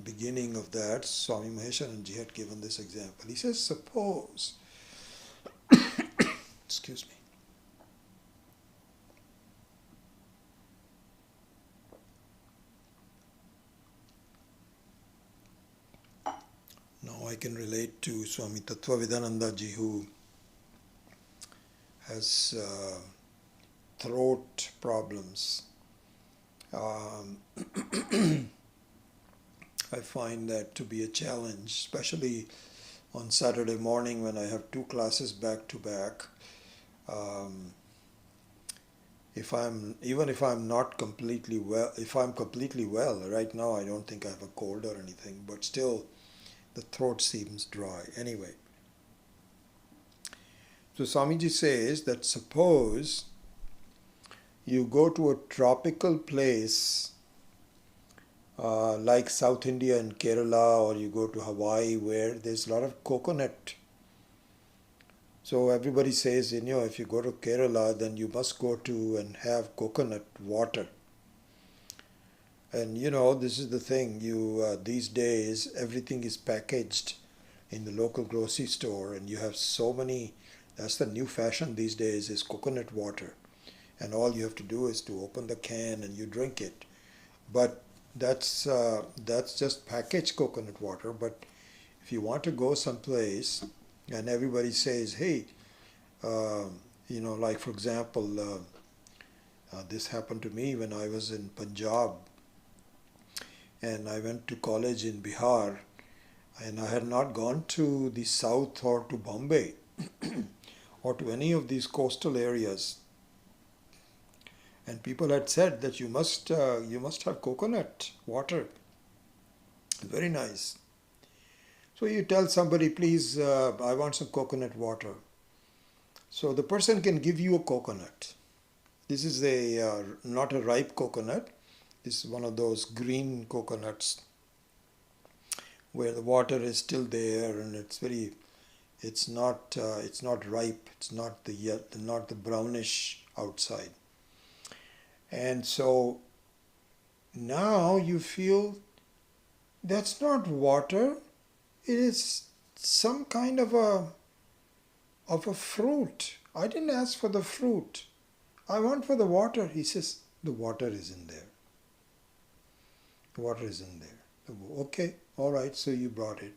beginning of that, Swami Maheshananji had given this example. He says, suppose, excuse me, now I can relate to Swami Tattva ji, who has throat problems. I find that to be a challenge, especially on Saturday morning when I have two classes back to back. If I'm not completely well, if I'm completely well, right now I don't think I have a cold or anything, but still the throat seems dry. Anyway, so Swamiji says that suppose you go to a tropical place like South India and Kerala, or you go to Hawaii where there's a lot of coconut. So everybody says, if you go to Kerala, then you must go to and have coconut water. And this is the thing, these days everything is packaged in the local grocery store, and you have so many, that's the new fashion these days, is coconut water. And all you have to do is to open the can and you drink it. But that's just packaged coconut water. But if you want to go someplace and everybody says, hey, like for example, this happened to me when I was in Punjab, and I went to college in Bihar, and I had not gone to the south or to Bombay or to any of these coastal areas. And people had said that you must have coconut water. Very nice. So you tell somebody, please, I want some coconut water. So the person can give you a coconut. This is not a ripe coconut. This is one of those green coconuts where the water is still there and it's very It's not ripe. It's not the brownish outside. And so now you feel that's not water. It is some kind of a fruit. I didn't ask for the fruit. I want for the water. He says, the water is in there. The water is in there. Okay, all right, so you brought it.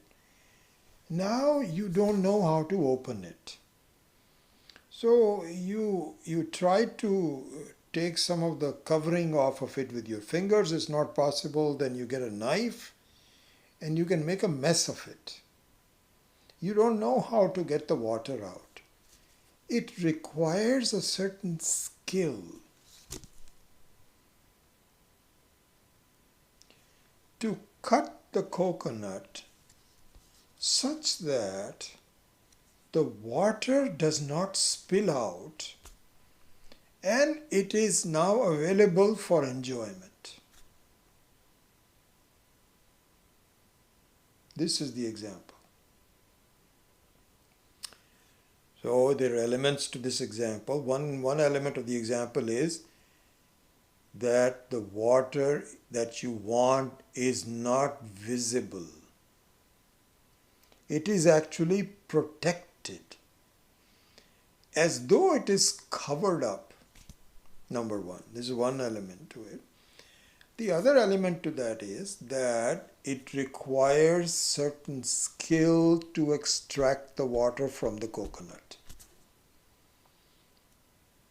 Now you don't know how to open it. So you try to take some of the covering off of it with your fingers. It's not possible. Then you get a knife and you can make a mess of it. You don't know how to get the water out. It requires a certain skill to cut the coconut such that the water does not spill out and it is now available for enjoyment. This is the example. So there are elements to this example. One element of the example is that the water that you want is not visible. It is actually protected, as though it is covered up. Number one, this is one element to it. The other element to that is that it requires certain skill to extract the water from the coconut.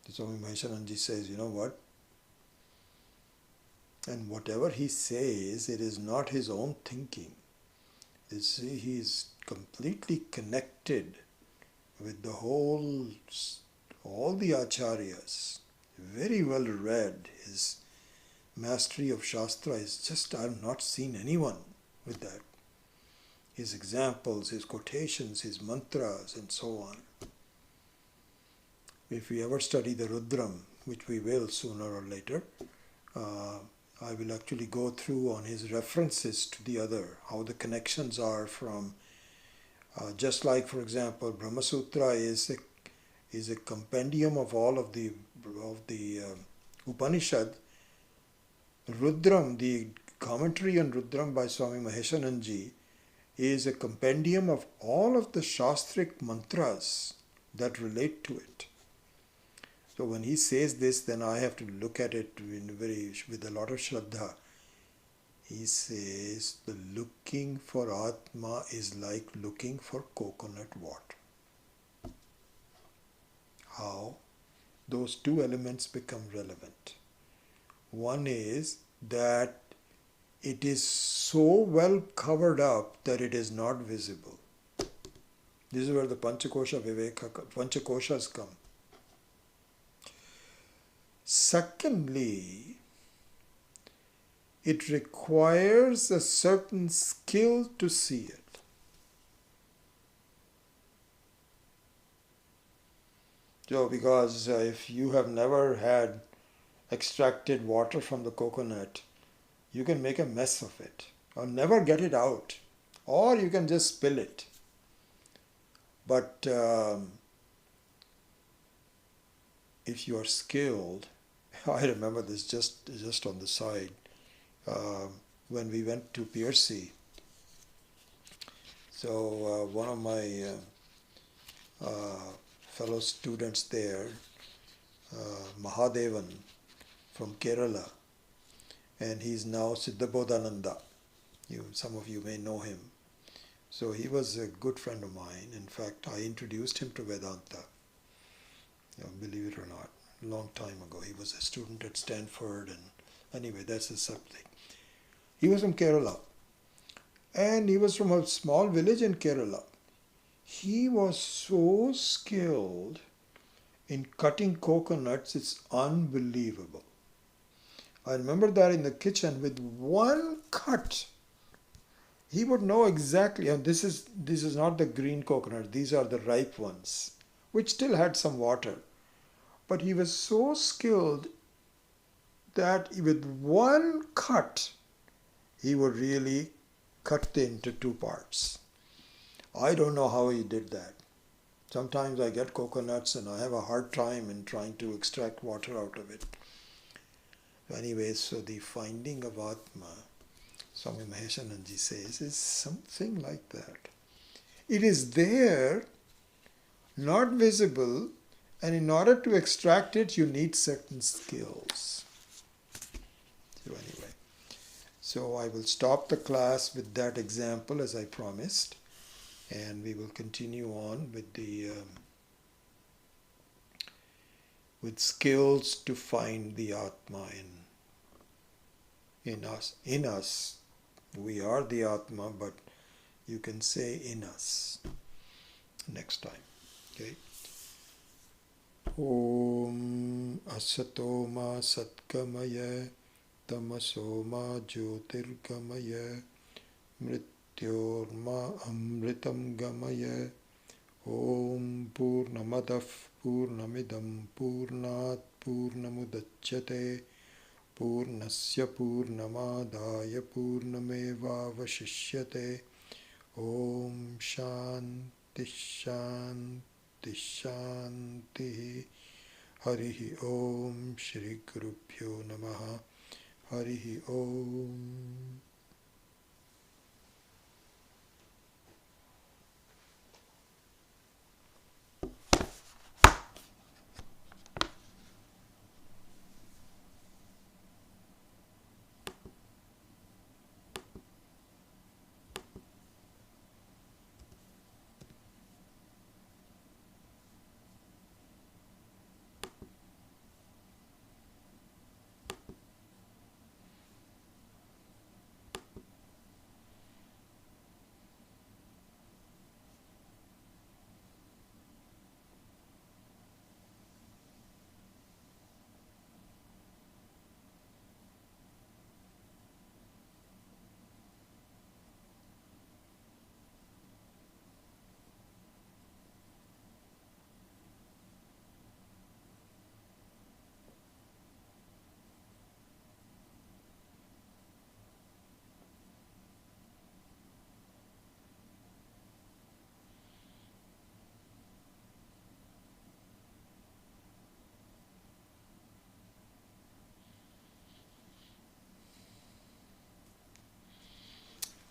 Swami Maheshananji says, you know what? And whatever he says, it is not his own thinking. You see, he is completely connected with the all the acharyas, very well read. His mastery of Shastra is just, I have not seen anyone with that. His examples, his quotations, his mantras, and so on. If we ever study the Rudram, which we will sooner or later, I will actually go through on his references to the other, how the connections are from, just like, for example, Brahma Sutra is a compendium of all of the Upanishad. Rudram, the commentary on Rudram by Swami Maheshananji, is a compendium of all of the Shastric mantras that relate to it. So when he says this, then I have to look at it with a lot of Shraddha. He says the looking for Atma is like looking for coconut water. How? Those two elements become relevant. One is that it is so well covered up that it is not visible. This is where the Panchakoshas come. Secondly, it requires a certain skill to see it. So, because if you have never had extracted water from the coconut, you can make a mess of it or never get it out, or you can just spill it. But if you are skilled, I remember this just on the side, when we went to Piercy. So one of my fellow students there, Mahadevan from Kerala, and he's now Siddhabodhananda. Some of you may know him. So he was a good friend of mine. In fact, I introduced him to Vedanta, believe it or not, a long time ago. He was a student at Stanford, and anyway, that's a subject. He was from Kerala, and he was from a small village in Kerala. He was so skilled in cutting coconuts, it's unbelievable. I remember that in the kitchen, with one cut, he would know exactly, and this is not the green coconut, these are the ripe ones, which still had some water. But he was so skilled that with one cut, he would really cut it into two parts. I don't know how he did that. Sometimes I get coconuts and I have a hard time in trying to extract water out of it. Anyways, so the finding of Atma, Swami Maheshananji says, is something like that. It is there, not visible, and in order to extract it, you need certain skills. So anyway, so I will stop the class with that example as I promised, and we will continue on with the with skills to find the Atma in us. In us, we are the Atma, but you can say in us next time. Okay. Om Asato Ma Satkamaya Tamaso Ma Jyotirgamaya Mrityorma Amritam Gamaya Om Purnamadav Purnamidam Purnat Purnamudachyate Purnasya Purnamadaya Purnamevavashishyate Om Shanti Shanti Shanti Harihi Om Shri Gurubhyo Namaha Harihi Om.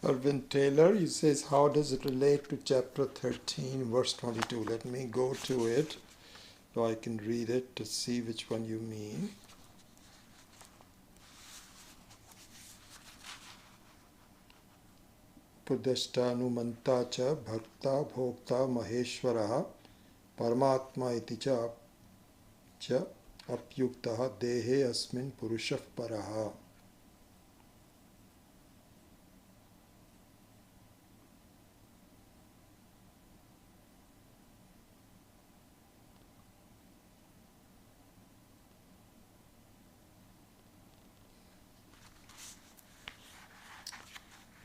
Arvind Taylor, he says, how does it relate to chapter 13, verse 22? Let me go to it so I can read it to see which one you mean. Pudashtanumanta cha bhakta bhokta maheshwaraha paramatma iti cha apyuktaha dehe asmin purushah paraha.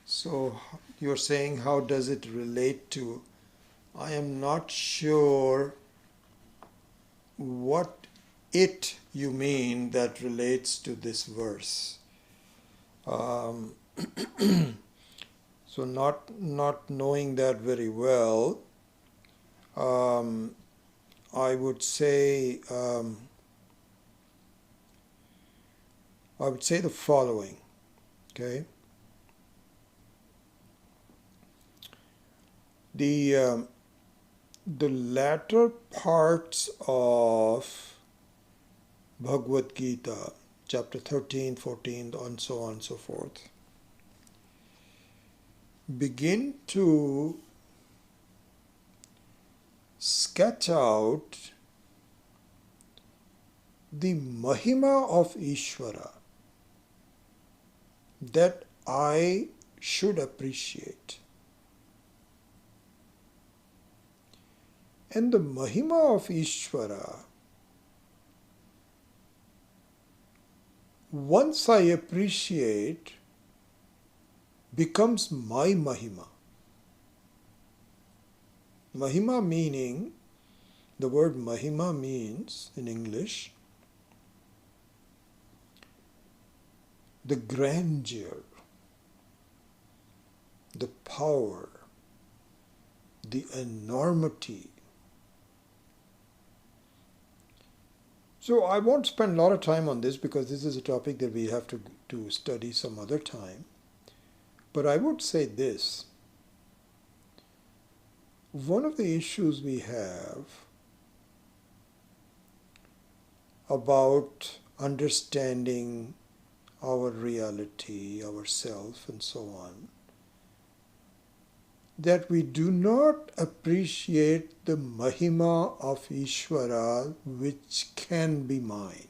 So you're saying, how does it relate to? I am not sure what it you mean that relates to this verse. So not knowing that very well, I would say the following. Okay. The latter parts of Bhagavad Gita, chapter 13, 14, and so on and so forth, begin to sketch out the Mahima of Ishvara that I should appreciate. And the Mahima of Ishvara, once I appreciate, becomes my Mahima. Mahima meaning, the word Mahima means in English, the grandeur, the power, the enormity. So I won't spend a lot of time on this because this is a topic that we have to study some other time. But I would say this. One of the issues we have about understanding our reality, ourself, and so on, that we do not appreciate the Mahima of Ishvara which can be mine.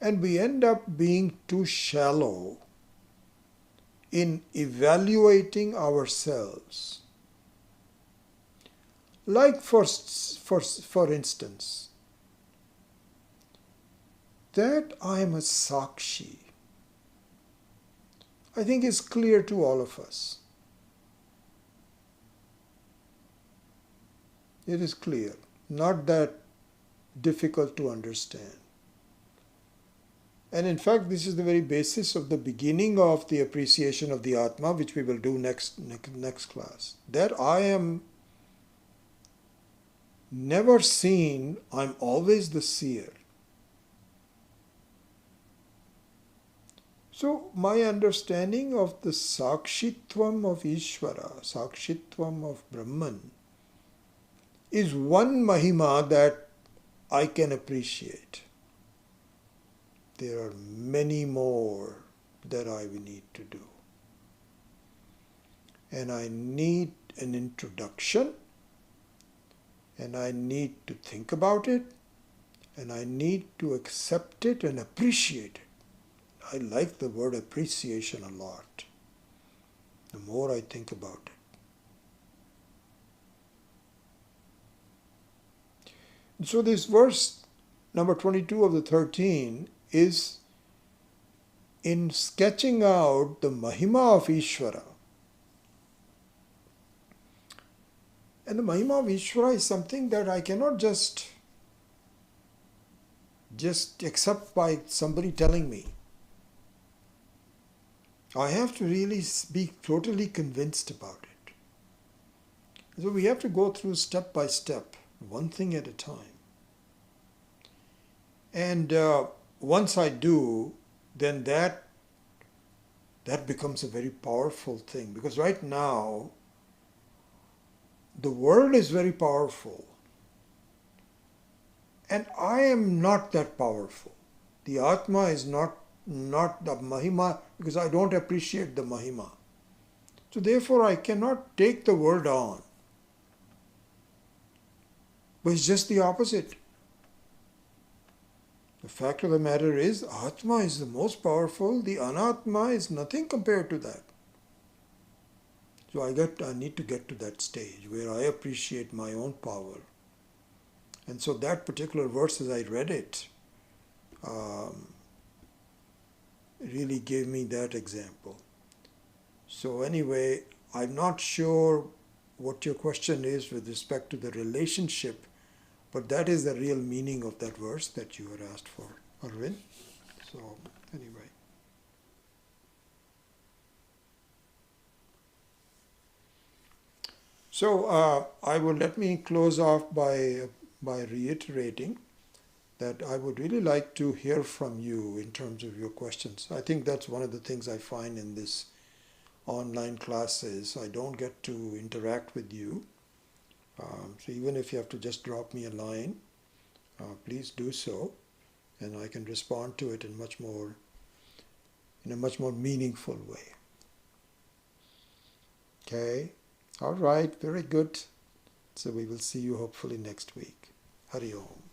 And we end up being too shallow in evaluating ourselves. Like for instance, that I am a Sakshi, I think is clear to all of us. It is clear, not that difficult to understand. And in fact, this is the very basis of the beginning of the appreciation of the Atma, which we will do next class. That I am never seen, I'm always the seer. So my understanding of the Sakshitvam of Ishvara, Sakshitvam of Brahman, is one Mahima that I can appreciate. There are many more that I will need to do. And I need an introduction, and I need to think about it, and I need to accept it and appreciate it. I like the word appreciation a lot, the more I think about it. So this verse number 22 of the 13 is in sketching out the Mahima of Ishvara. And the Mahima of Ishvara is something that I cannot just accept by somebody telling me. I have to really be totally convinced about it. So we have to go through step by step, one thing at a time. And once I do, then that becomes a very powerful thing. Because right now, the world is very powerful. And I am not that powerful. The Atma is not the Mahima, because I don't appreciate the Mahima. So therefore I cannot take the world on. But it's just the opposite. The fact of the matter is, Atma is the most powerful, the Anatma is nothing compared to that. So I need to get to that stage where I appreciate my own power. And so that particular verse, as I read it, really gave me that example. So anyway, I'm not sure what your question is with respect to the relationship, but that is the real meaning of that verse that you had asked for, Arvind. So anyway. So let me close off by reiterating that I would really like to hear from you in terms of your questions. I think that's one of the things I find in this online classes. I don't get to interact with you. So even if you have to just drop me a line, please do so, and I can respond to it in a much more meaningful way. Okay? All right, very good. So we will see you hopefully next week. Hari Om.